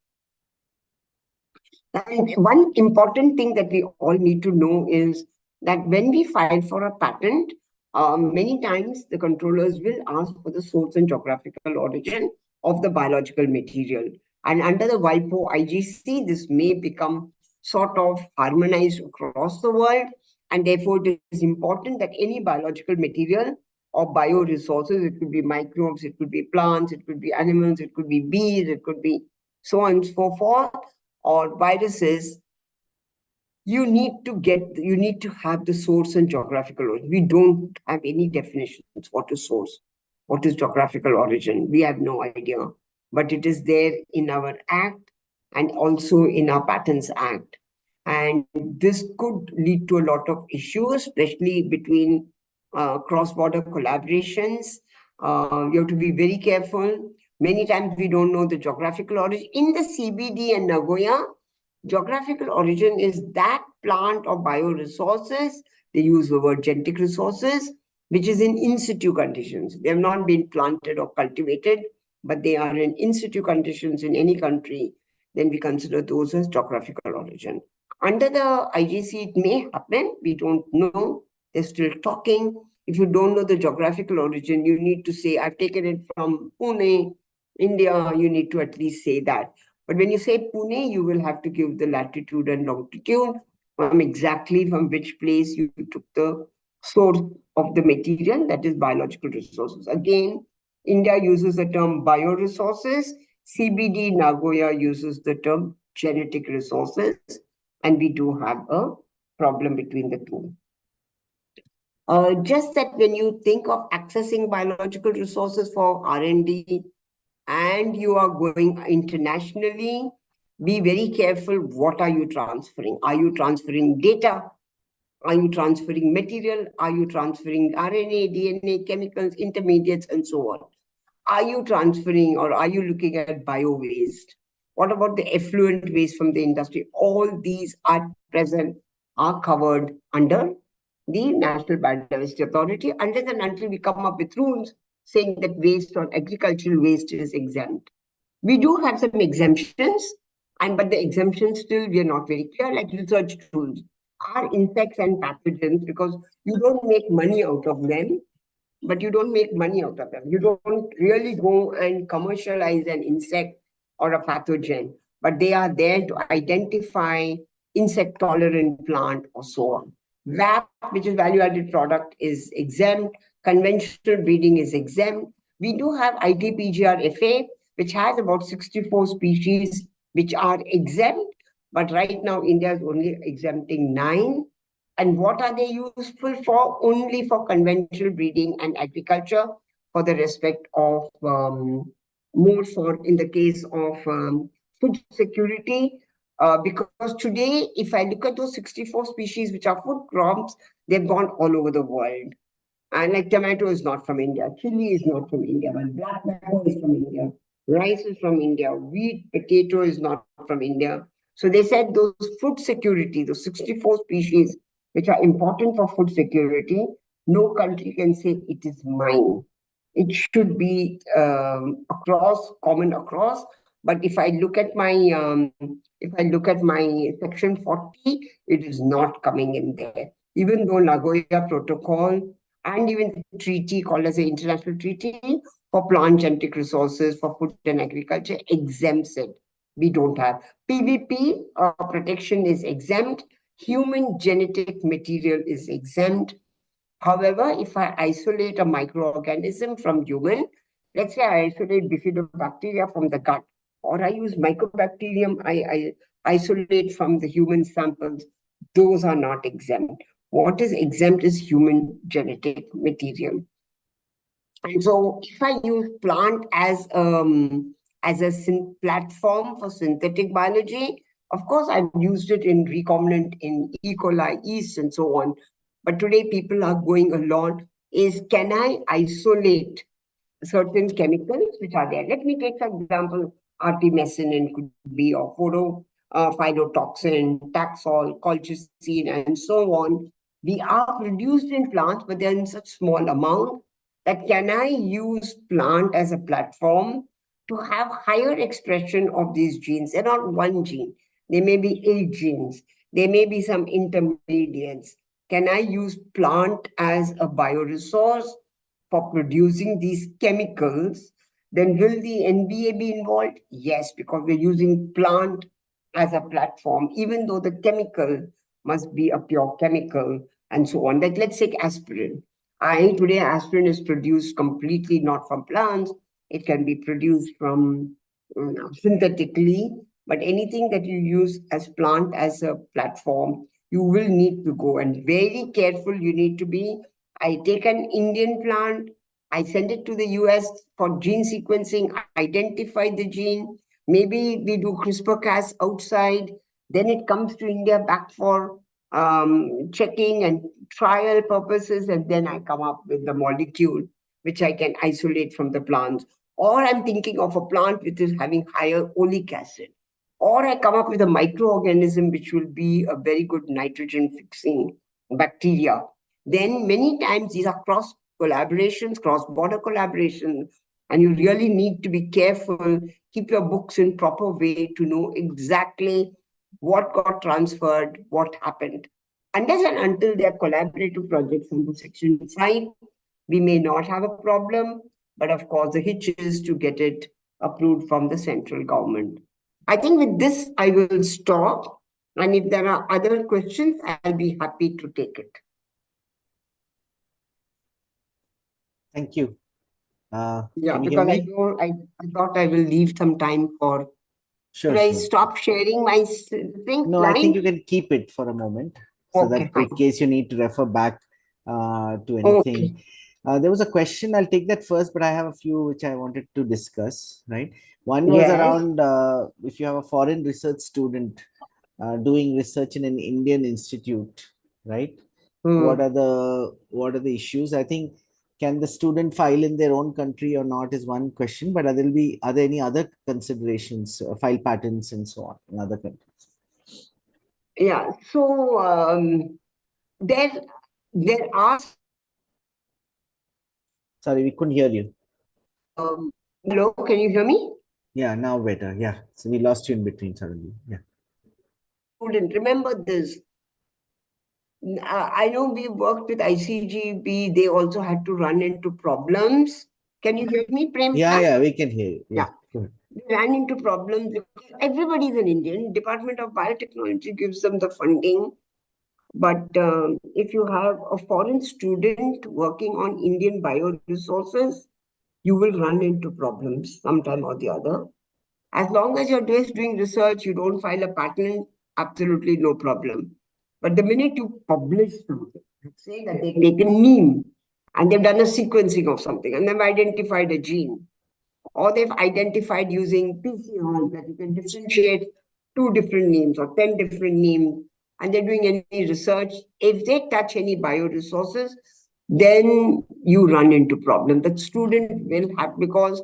Speaker 2: And one important thing that we all need to know is that when we file for a patent, many times the controllers will ask for the source and geographical origin of the biological material. And under the WIPO IGC, this may become sort of harmonized across the world. And therefore, it is important that any biological material or bioresources, it could be microbes, it could be plants, it could be animals, it could be bees, it could be so on and so forth, or viruses, you need to have the source and geographical origin. We don't have any definitions. What is source? What is geographical origin? We have no idea. But it is there in our Act and also in our Patents Act. And this could lead to a lot of issues, especially between cross-border collaborations. You have to be very careful. Many times we don't know the geographical origin. In the CBD and Nagoya, geographical origin is that plant or bioresources, they use the word genetic resources, which is in situ conditions. They have not been planted or cultivated, but they are in situ conditions in any country. Then we consider those as geographical origin. Under the IGC, it may happen. We don't know. They're still talking. If you don't know the geographical origin, you need to say, I've taken it from Pune, India. You need to at least say that. But when you say Pune, you will have to give the latitude and longitude from which place you took the source of the material, that is biological resources. Again, India uses the term bioresources. CBD Nagoya uses the term genetic resources. And we do have a problem between the two. Just that when you think of accessing biological resources for R&D and you are going internationally, be very careful. What are you transferring? Are you transferring data? Are you transferring material? Are you transferring RNA, DNA, chemicals, intermediates, and so on? Are you transferring or are you looking at bio-waste? What about the effluent waste from the industry? All these are present, are covered under the National Biodiversity Authority, unless and until we come up with rules saying that waste or agricultural waste is exempt. We do have some exemptions, but the exemptions still we are not very clear, like research tools. Are insects and pathogens, because you don't make money out of them, but you don't make money out of them. You don't really go and commercialize an insect or a pathogen, but they are there to identify insect-tolerant plant or so on. VAP, which is value-added product, is exempt. Conventional breeding is exempt. We do have ITPGR-FA, which has about 64 species which are exempt, but right now India is only exempting 9. And what are they useful for? Only for conventional breeding and agriculture, for the respect of more for in the case of food security. Because today, if I look at those 64 species which are food crops, they've gone all over the world. And like tomato is not from India, chili is not from India, but black pepper is from India, rice is from India, wheat, potato is not from India. So they said those food security, those 64 species which are important for food security, no country can say it is mine. It should be common across. But if I look at my section 40, it is not coming in there. Even though Nagoya Protocol and even the treaty called as the International Treaty for Plant Genetic Resources for Food and Agriculture exempts it. We don't have. PVP protection is exempt. Human genetic material is exempt. However, if I isolate a microorganism from human, let's say I isolate bifidobacteria from the gut, or I use mycobacterium, I isolate from the human samples, those are not exempt. What is exempt is human genetic material. And so if I use plant as a platform for synthetic biology, of course, I've used it in recombinant, in E. coli, yeast, and so on. But today people are going a lot is, can I isolate certain chemicals which are there? Let me take, for example, artemisinin could be, or phytotoxin, Taxol, colchicine, and so on. They are produced in plants, but they're in such small amount that can I use plant as a platform to have higher expression of these genes? They're not one gene. There may be 8 genes. There may be some intermediates. Can I use plant as a bioresource for producing these chemicals? Then will the NBA be involved? Yes, because we're using plant as a platform, even though the chemical must be a pure chemical and so on. Like, let's take aspirin. Today aspirin is produced completely not from plants. It can be produced from synthetically, but anything that you use as plant as a platform, you will need to go, and very careful you need to be. I take an Indian plant, I send it to the US for gene sequencing, identify the gene, maybe we do CRISPR-Cas outside, then it comes to India back for checking and trial purposes, and then I come up with the molecule which I can isolate from the plants. Or I'm thinking of a plant which is having higher oleic acid. Or I come up with a microorganism which will be a very good nitrogen fixing bacteria. Then many times these are cross collaborations, cross-border collaborations, and you really need to be careful, keep your books in proper way to know exactly what got transferred, what happened. Unless and until they are collaborative projects under Section 5, we may not have a problem, but of course the hitch is to get it approved from the central government. I think with this, I will stop. And if there are other questions, I'll be happy to take it.
Speaker 3: Thank you.
Speaker 2: Yeah,
Speaker 3: can you hear
Speaker 2: because
Speaker 3: me?
Speaker 2: I thought I will leave some time for.
Speaker 3: Sure,
Speaker 2: Should I
Speaker 3: sure.
Speaker 2: stop sharing my thing?
Speaker 3: No, I think you can keep it for a moment so that
Speaker 2: Okay,
Speaker 3: in
Speaker 2: fine.
Speaker 3: case you need to refer back to
Speaker 2: Okay.
Speaker 3: anything. There was a question, I'll take that first, but I have a few which I wanted to discuss, right? One was
Speaker 2: Yes.
Speaker 3: around if you have a foreign research student doing research in an Indian institute, right?
Speaker 2: Hmm.
Speaker 3: What are the issues? I think can the student file in their own country or not is one question, but are there any other considerations, file patterns and so on in other countries?
Speaker 2: Yeah. So there are.
Speaker 3: Sorry, we couldn't hear you.
Speaker 2: Hello, can you hear me?
Speaker 3: Yeah, now better. Yeah. So we lost you in between suddenly. Yeah.
Speaker 2: Student, remember this. I know we worked with ICGB. They also had to run into problems. Can you hear me, Prem?
Speaker 3: Yeah, we can hear you. Yeah.
Speaker 2: Yeah. They ran into problems because everybody is an Indian. Department of Biotechnology gives them the funding. But if you have a foreign student working on Indian bioresources, you will run into problems sometime or the other. As long as you're just doing research, you don't file a patent, absolutely no problem. But the minute you publish something, let's say that they've taken neem and they've done a sequencing of something and they've identified a gene, or they've identified using PCR that you can differentiate 2 different names or 10 different names, and they're doing any research, if they touch any bioresources, then you run into problem. The student will have, because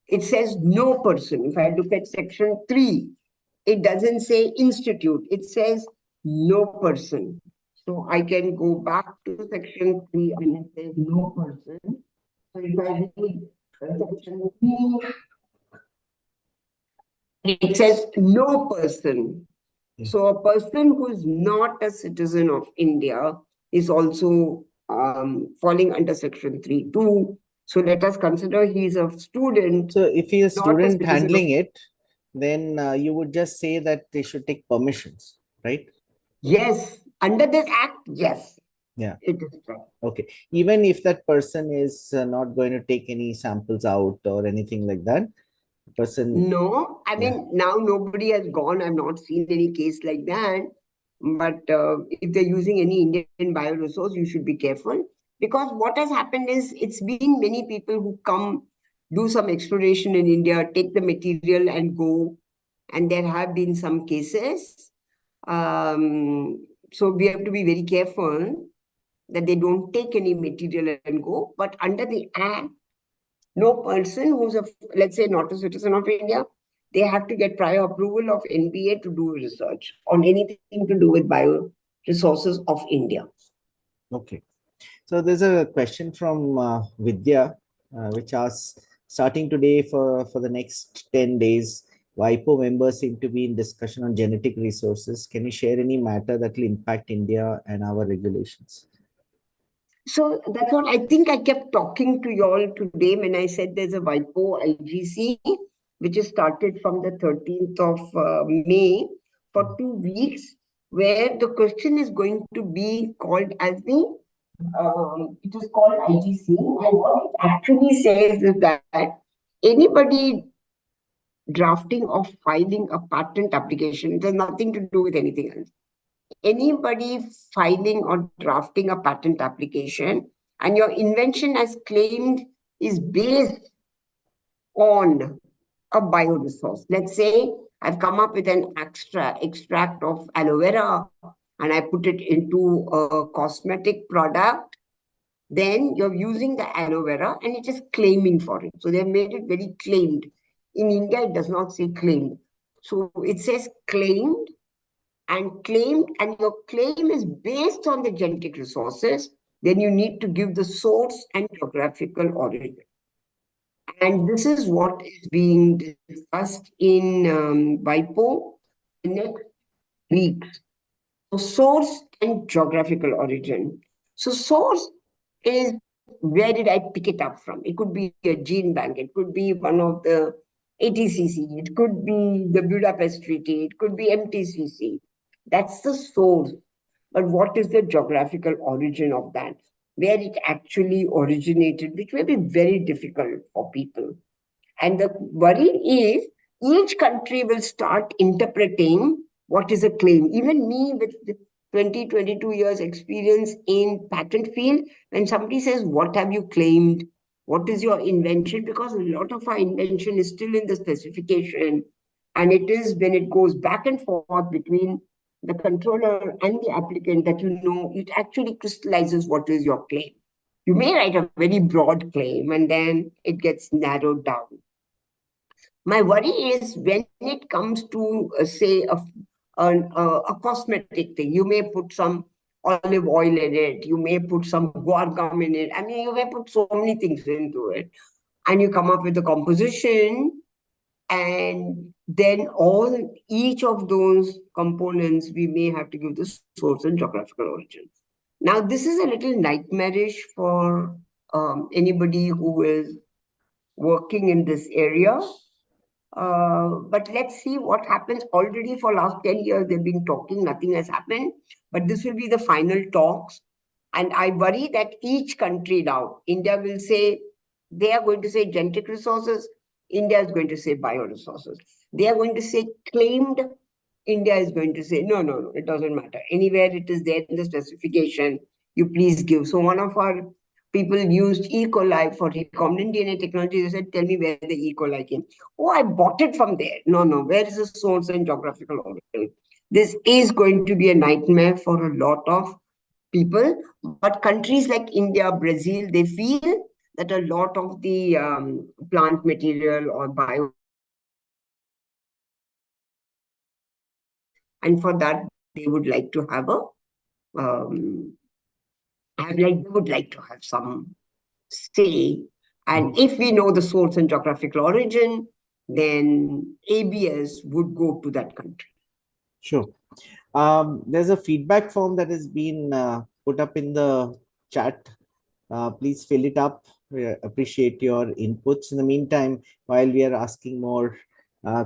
Speaker 2: it says no person. If I look at section 3, it doesn't say institute, it says no person. So I can go back to section 3 and it says no person. So if I read section 3, it says no person. So a person who is not a citizen of India is also falling under section 3(2). So let us consider he is a student.
Speaker 3: So if he is a
Speaker 2: Not a
Speaker 3: student
Speaker 2: citizen
Speaker 3: handling
Speaker 2: of.
Speaker 3: it, then you would just say that they should take permissions, right?
Speaker 2: Yes, under this act, yes.
Speaker 3: Yeah.
Speaker 2: It is right.
Speaker 3: Okay. Even if that person is not going to take any samples out or anything like that, person.
Speaker 2: No, I mean, now nobody has gone. I've not seen any case like that. But if they're using any Indian bioresource, you should be careful. Because what has happened is it's been many people who come, do some exploration in India, take the material and go. And there have been some cases. So we have to be very careful that they don't take any material and go. But under the act, no person who's let's say, not a citizen of India, they have to get prior approval of NBA to do research on anything to do with bioresources of India.
Speaker 3: Okay. So there's a question from Vidya, which asks, starting today for the next 10 days, WIPO members seem to be in discussion on genetic resources. Can you share any matter that will impact India and our regulations?
Speaker 2: So that's what I think I kept talking to you all today when I said there's a WIPO IGC, which is started from the 13th of May for 2 weeks, where the question is going to be called as it is called IGC. And what it actually says is that anybody drafting or filing a patent application, it has nothing to do with anything else. Anybody filing or drafting a patent application and your invention as claimed is based on a bioresource. Let's say I've come up with an extract of aloe vera and I put it into a cosmetic product, then you're using the aloe vera and it is claiming for it. So they've made it very claimed. In India, it does not say claimed. So it says claimed, and your claim is based on the genetic resources, then you need to give the source and geographical origin. And this is what is being discussed in WIPO next week. So source and geographical origin. So source is, where did I pick it up from? It could be a gene bank, it could be one of the ATCC, it could be the Budapest Treaty, it could be MTCC. That's the source. But what is the geographical origin of that? where it actually originated, which may be very difficult for people. And the worry is each country will start interpreting what is a claim. Even me with 20, 22 years experience in patent field, when somebody says, what have you claimed? What is your invention? Because a lot of our invention is still in the specification. And it is when it goes back and forth between the controller and the applicant that it actually crystallizes what is your claim. You may write a very broad claim and then it gets narrowed down. My worry is when it comes to, say, a cosmetic thing, you may put some olive oil in it, you may put some guar gum in it. I mean, you may put so many things into it. And you come up with a composition, and then each of those components, we may have to give the source and geographical origin. Now, this is a little nightmarish for anybody who is working in this area. But let's see what happens. Already for last 10 years, they've been talking, nothing has happened. But this will be the final talks. And I worry that each country now, India will say, they are going to say genetic resources, India is going to say bioresources. They are going to say claimed, India is going to say, no, it doesn't matter. Anywhere it is there in the specification, you please give. So one of our people used E. coli for recombinant DNA technology. They said, tell me where the E. coli came. Oh, I bought it from there. No, where is the source and geographical origin? This is going to be a nightmare for a lot of people. But countries like India, Brazil, they feel that a lot of the plant material or bio, and for that, they would like to have they would like to have some say. And if we know the source and geographical origin, then ABS would go to that country.
Speaker 3: Sure. There's a feedback form that has been put up in the chat. Please fill it up. We appreciate your inputs. In the meantime, while we are asking more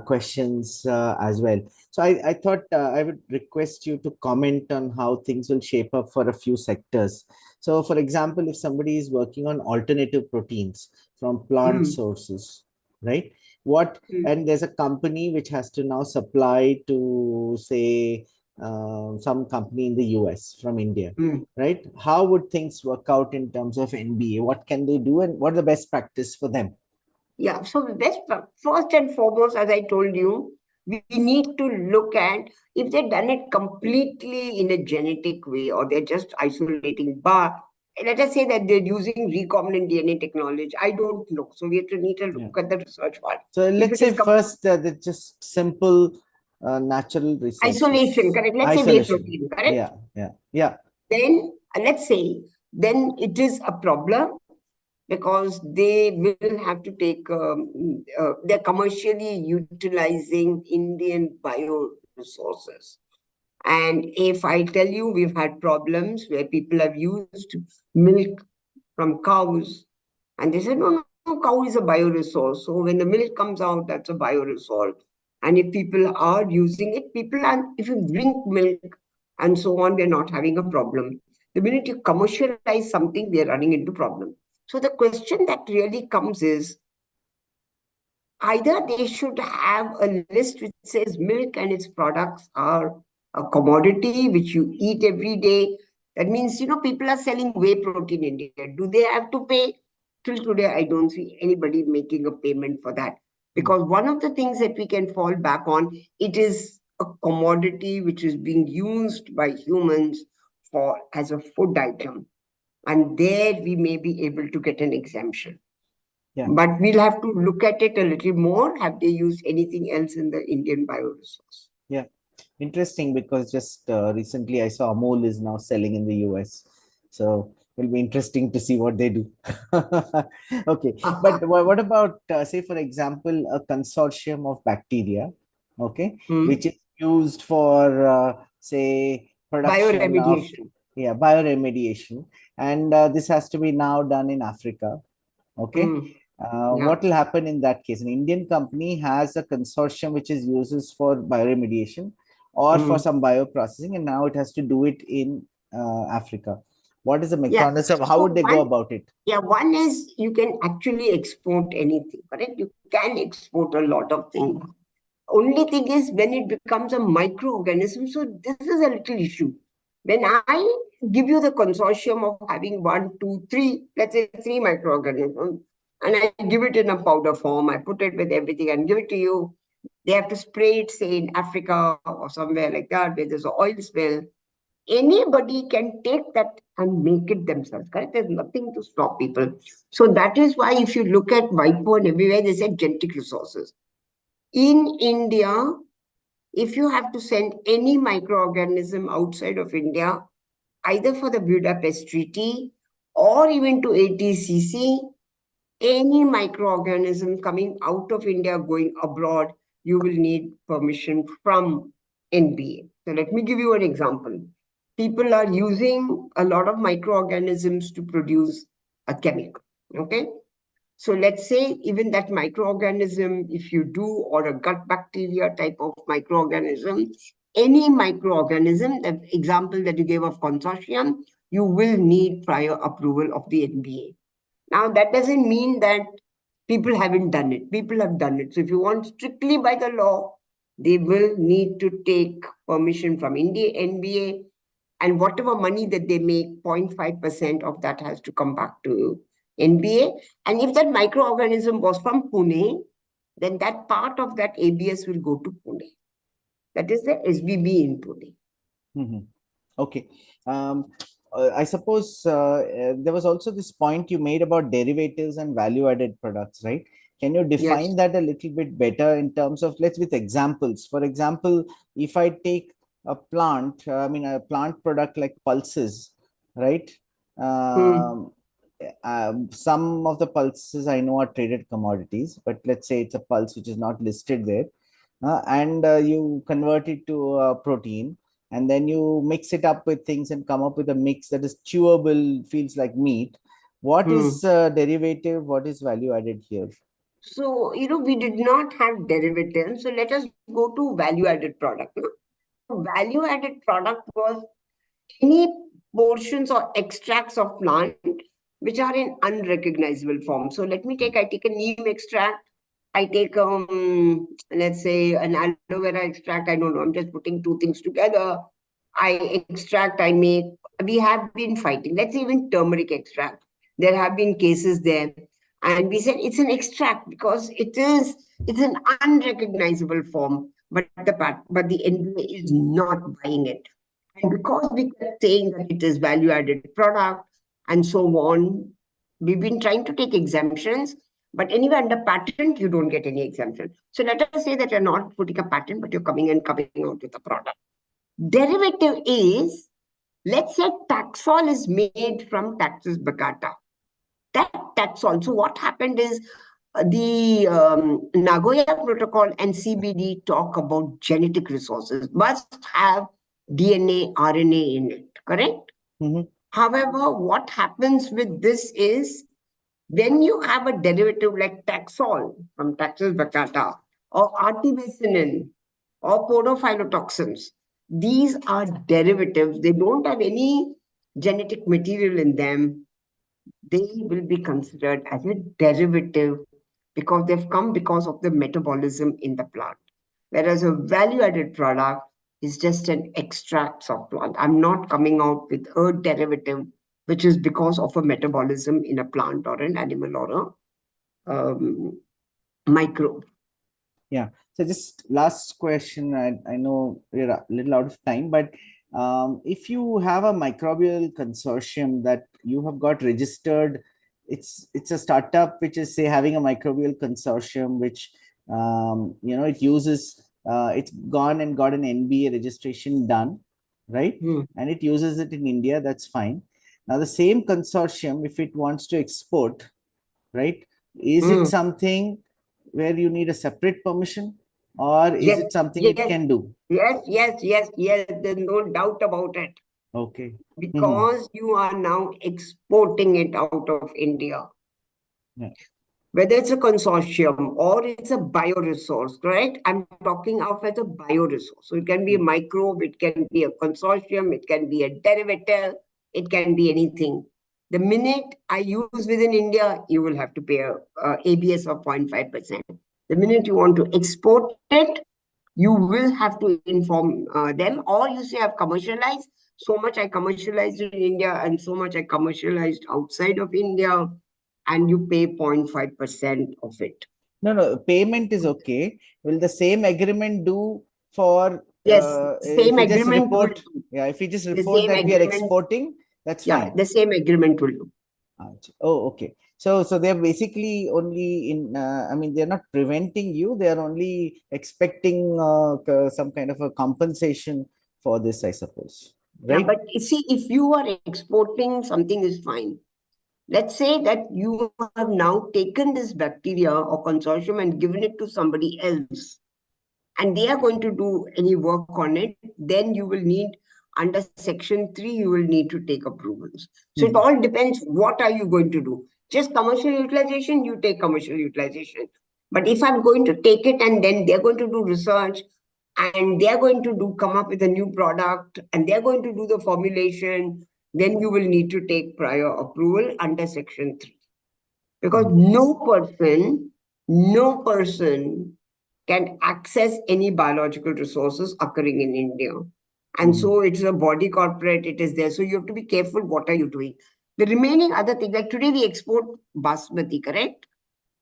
Speaker 3: questions as well. So I thought I would request you to comment on how things will shape up for a few sectors. So for example, if somebody is working on alternative proteins from plant sources, right? And there's a company which has to now supply to, say, some company in the US from India, right? How would things work out in terms of NBA? What can they do and what are the best practice for them?
Speaker 2: Yeah, so first and foremost, as I told you, we need to look at if they've done it completely in a genetic way or they're just isolating. But let us say that they're using recombinant DNA technology. I don't know. So we need to look at the research part.
Speaker 3: So let's say first that just simple natural resources.
Speaker 2: Isolation, correct? Let's say whey protein, correct?
Speaker 3: Yeah.
Speaker 2: Then let's say, then it is a problem because they will have to take, they're commercially utilizing Indian bioresources. And if I tell you, we've had problems where people have used milk from cows and they said, no, cow is a bioresource. So when the milk comes out, that's a bioresource. And if people are using it, if you drink milk and so on, we're not having a problem. The minute you commercialize something, we are running into problem. So the question that really comes is, either they should have a list which says milk and its products are a commodity which you eat every day. That means, people are selling whey protein in India. Do they have to pay? Till today, I don't see anybody making a payment for that. Because one of the things that we can fall back on, it is a commodity which is being used by humans as a food item. And there we may be able to get an exemption.
Speaker 3: Yeah.
Speaker 2: But we'll have to look at it a little more. Have they used anything else in the Indian bioresource?
Speaker 3: Yeah. Interesting, because just recently I saw Amol is now selling in the US. So it'll be interesting to see what they do. Okay. But what about, say, for example, a consortium of bacteria, okay, which is used for, say, production
Speaker 2: bioremediation.
Speaker 3: Bioremediation. And this has to be now done in Africa. Okay. What will happen in that case? An Indian company has a consortium which is uses for bioremediation or for some bioprocessing, and now it has to do it in Africa. What is the
Speaker 2: Yeah.
Speaker 3: mechanism? How
Speaker 2: So
Speaker 3: would they go about it?
Speaker 2: Yeah, one is you can actually export anything, correct? You can export a lot of things. Only thing is when it becomes a microorganism, so this is a little issue. When I give you the consortium of having 1, 2, 3, let's say 3 microorganisms, and I give it in a powder form, I put it with everything and give it to you. They have to spray it, say in Africa or somewhere like that, where there's an oil spill. Anybody can take that and make it themselves, correct? There's nothing to stop people. So that is why if you look at WIPO and everywhere, they said genetic resources. In India, if you have to send any microorganism outside of India, either for the Budapest Treaty or even to ATCC, any microorganism coming out of India going abroad, you will need permission from NBA. So let me give you an example. People are using a lot of microorganisms to produce a chemical, okay? So let's say even that microorganism, if you do, or a gut bacteria type of microorganism, any microorganism, the example that you gave of consortium, you will need prior approval of the NBA. Now, that doesn't mean that people haven't done it. People have done it. So if you want strictly by the law, they will need to take permission from India, NBA, and whatever money that they make, 0.5% of that has to come back to NBA. And if that microorganism was from Pune, then that part of that ABS will go to Pune. That is the SBB in Pune.
Speaker 3: Mm-hmm. Okay. I suppose there was also this point you made about derivatives and value-added products, right? Can you define
Speaker 2: Yes.
Speaker 3: that a little bit better in terms of, let's with examples. For example, if I take a plant, a plant product like pulses, right? Some of the pulses I know are traded commodities, but let's say it's a pulse which is not listed there, and you convert it to a protein, and then you mix it up with things and come up with a mix that is chewable, feels like meat. What is derivative? What is value added here?
Speaker 2: So, we did not have derivatives. So let us go to value-added product. Value-added product was any portions or extracts of plant which are in unrecognizable form. So I take a neem extract. I take, let's say, an aloe vera extract. I don't know. I'm just putting two things together. I extract, I make. We have been fighting. Let's say even turmeric extract. There have been cases there. And we said it's an extract because it's an unrecognizable form, but the NBA is not buying it. And because we kept saying that it is value-added product and so on, we've been trying to take exemptions, but anyway, under patent, you don't get any exemption. So let us say that you're not putting a patent, but you're coming out with a product. Derivative is, let's say Taxol is made from Taxus baccata. That Taxol, so what happened is the Nagoya Protocol and CBD talk about genetic resources, must have DNA, RNA in it, correct?
Speaker 3: Mm-hmm.
Speaker 2: However, what happens with this is when you have a derivative like Taxol from Taxus baccata or artemisinin or podophyllotoxins, these are derivatives. They don't have any genetic material in them. They will be considered as a derivative because they've come because of the metabolism in the plant. Whereas a value-added product is just an extract of plant. I'm not coming out with a derivative, which is because of a metabolism in a plant or an animal or a microbe.
Speaker 3: Yeah. So just last question. I know we're a little out of time, but if you have a microbial consortium that you have got registered, it's a startup which is, say, having a microbial consortium which it uses it's gone and got an NBA registration done, right? And it uses it in India. That's fine. Now the same consortium, if it wants to export, right, is it something where you need a separate permission, or is it something it can do?
Speaker 2: Yes. There's no doubt about it.
Speaker 3: Okay.
Speaker 2: Because you are now exporting it out of India.
Speaker 3: Yeah.
Speaker 2: Whether it's a consortium or it's a bioresource, correct? I'm talking of as a bioresource. So it can be a microbe, it can be a consortium, it can be a derivative, it can be anything. The minute I use within India, you will have to pay a ABS of 0.5%. The minute you want to export it, you will have to inform them, or you say I've commercialized, so much I commercialized in India and so much I commercialized outside of India, and you pay 0.5% of it.
Speaker 3: No, payment is okay. Will the same agreement do for
Speaker 2: Yes,
Speaker 3: if
Speaker 2: same
Speaker 3: we just
Speaker 2: agreement will
Speaker 3: report?
Speaker 2: do.
Speaker 3: Yeah, if we just
Speaker 2: The
Speaker 3: report
Speaker 2: same
Speaker 3: that we are
Speaker 2: agreement,
Speaker 3: exporting, that's
Speaker 2: yeah,
Speaker 3: fine.
Speaker 2: the same agreement will do.
Speaker 3: Oh, okay. So they're basically only in. I mean, they're not preventing you. They are only expecting some kind of a compensation for this, I suppose.
Speaker 2: Yeah,
Speaker 3: Right?
Speaker 2: but you see, if you are exporting, something is fine. Let's say that you have now taken this bacteria or consortium and given it to somebody else, and they are going to do any work on it, then you will need, under Section 3, you will need to take approvals. So it all depends, what are you going to do? Just commercial utilization, you take commercial utilization. But if I'm going to take it and then they're going to do research, and they're going to come up with a new product, and they're going to do the formulation, then you will need to take prior approval under Section 3. Because no person can access any biological resources occurring in India. And so it's a body corporate, it is there. So you have to be careful, what are you doing? The remaining other thing, like today we export basmati, correct?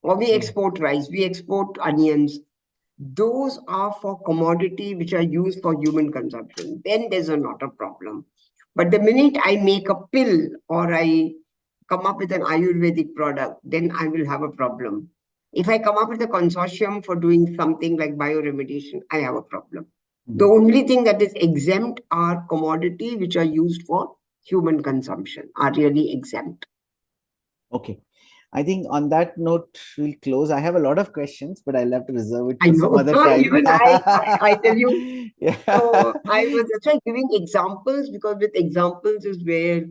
Speaker 2: Or we export rice, we export onions. Those are for commodity which are used for human consumption. Then there's not a problem. But the minute I make a pill or I come up with an Ayurvedic product, then I will have a problem. If I come up with a consortium for doing something like bioremediation, I have a problem. The only thing that is exempt are commodity which are used for human consumption, are really exempt.
Speaker 3: Okay. I think on that note, we'll close. I have a lot of questions, but I'll have to reserve it
Speaker 2: I
Speaker 3: for some
Speaker 2: know,
Speaker 3: other time.
Speaker 2: even I tell you.
Speaker 3: Yeah.
Speaker 2: So I was actually giving examples, because with examples is where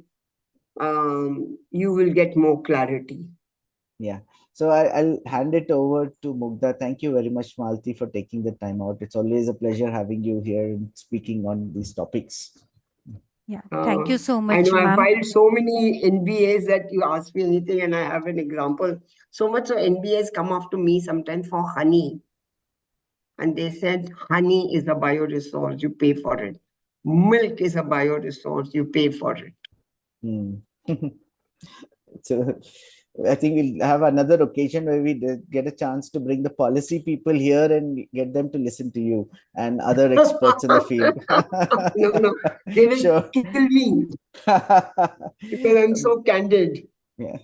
Speaker 2: you will get more clarity.
Speaker 3: Yeah. So I'll hand it over to Mugdha. Thank you very much, Malti, for taking the time out. It's always a pleasure having you here and speaking on these topics.
Speaker 1: Yeah, thank you so
Speaker 2: I
Speaker 1: much,
Speaker 2: know I've
Speaker 1: ma'am.
Speaker 2: filed so many NBAs that you ask me anything and I have an example. So much so NBAs come after me sometimes for honey. And they said, honey is a bioresource, you pay for it. Milk is a bioresource, you pay for it.
Speaker 3: So I think we'll have another occasion where we get a chance to bring the policy people here and get them to listen to you and other experts in the field.
Speaker 2: No, they will
Speaker 3: Sure.
Speaker 2: kill me because I'm so candid.
Speaker 3: Yeah.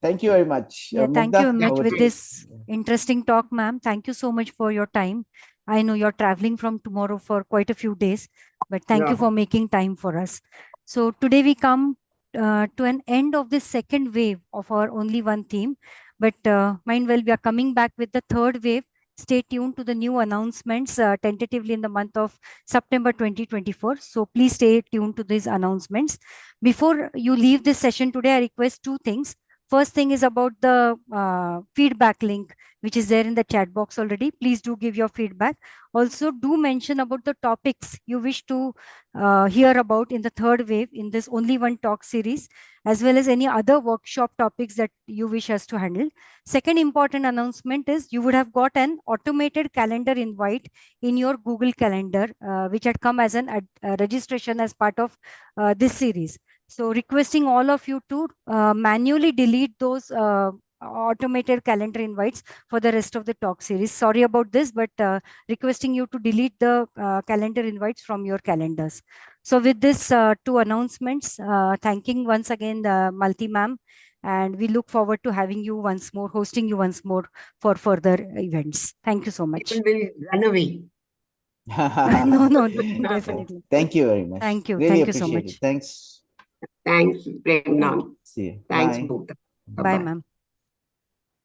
Speaker 3: Thank you very much.
Speaker 1: Yeah, thank you very much with
Speaker 2: you.
Speaker 1: this interesting talk, ma'am. Thank you so much for your time. I know you're traveling from tomorrow for quite a few days, but thank you for making time for us. So today we come to an end of this second wave of our only one theme. But mind well, we are coming back with the third wave. Stay tuned to the new announcements tentatively in the month of September 2024. So please stay tuned to these announcements. Before you leave this session today, I request two things. First thing is about the feedback link, which is there in the chat box already. Please do give your feedback. Also, do mention about the topics you wish to hear about in the third wave in this only one talk series, as well as any other workshop topics that you wish us to handle. Second important announcement is you would have got an automated calendar invite in your Google Calendar, which had come as an registration as part of this series. So requesting all of you to manually delete those automated calendar invites for the rest of the talk series. Sorry about this, but requesting you to delete the calendar invites from your calendars. So with this two announcements, thanking once again the Malti ma'am, and we look forward to having you once more, hosting you once more for further events. Thank you so much.
Speaker 2: People will run away.
Speaker 1: No, definitely.
Speaker 3: Thank you very much.
Speaker 1: Thank you.
Speaker 3: Really
Speaker 1: Thank you
Speaker 3: appreciate
Speaker 1: so much.
Speaker 3: It. Thanks.
Speaker 2: Thanks, Pregnant.
Speaker 3: See you.
Speaker 2: Thanks,
Speaker 3: Bye.
Speaker 2: Mugdha.
Speaker 1: Bye, ma'am.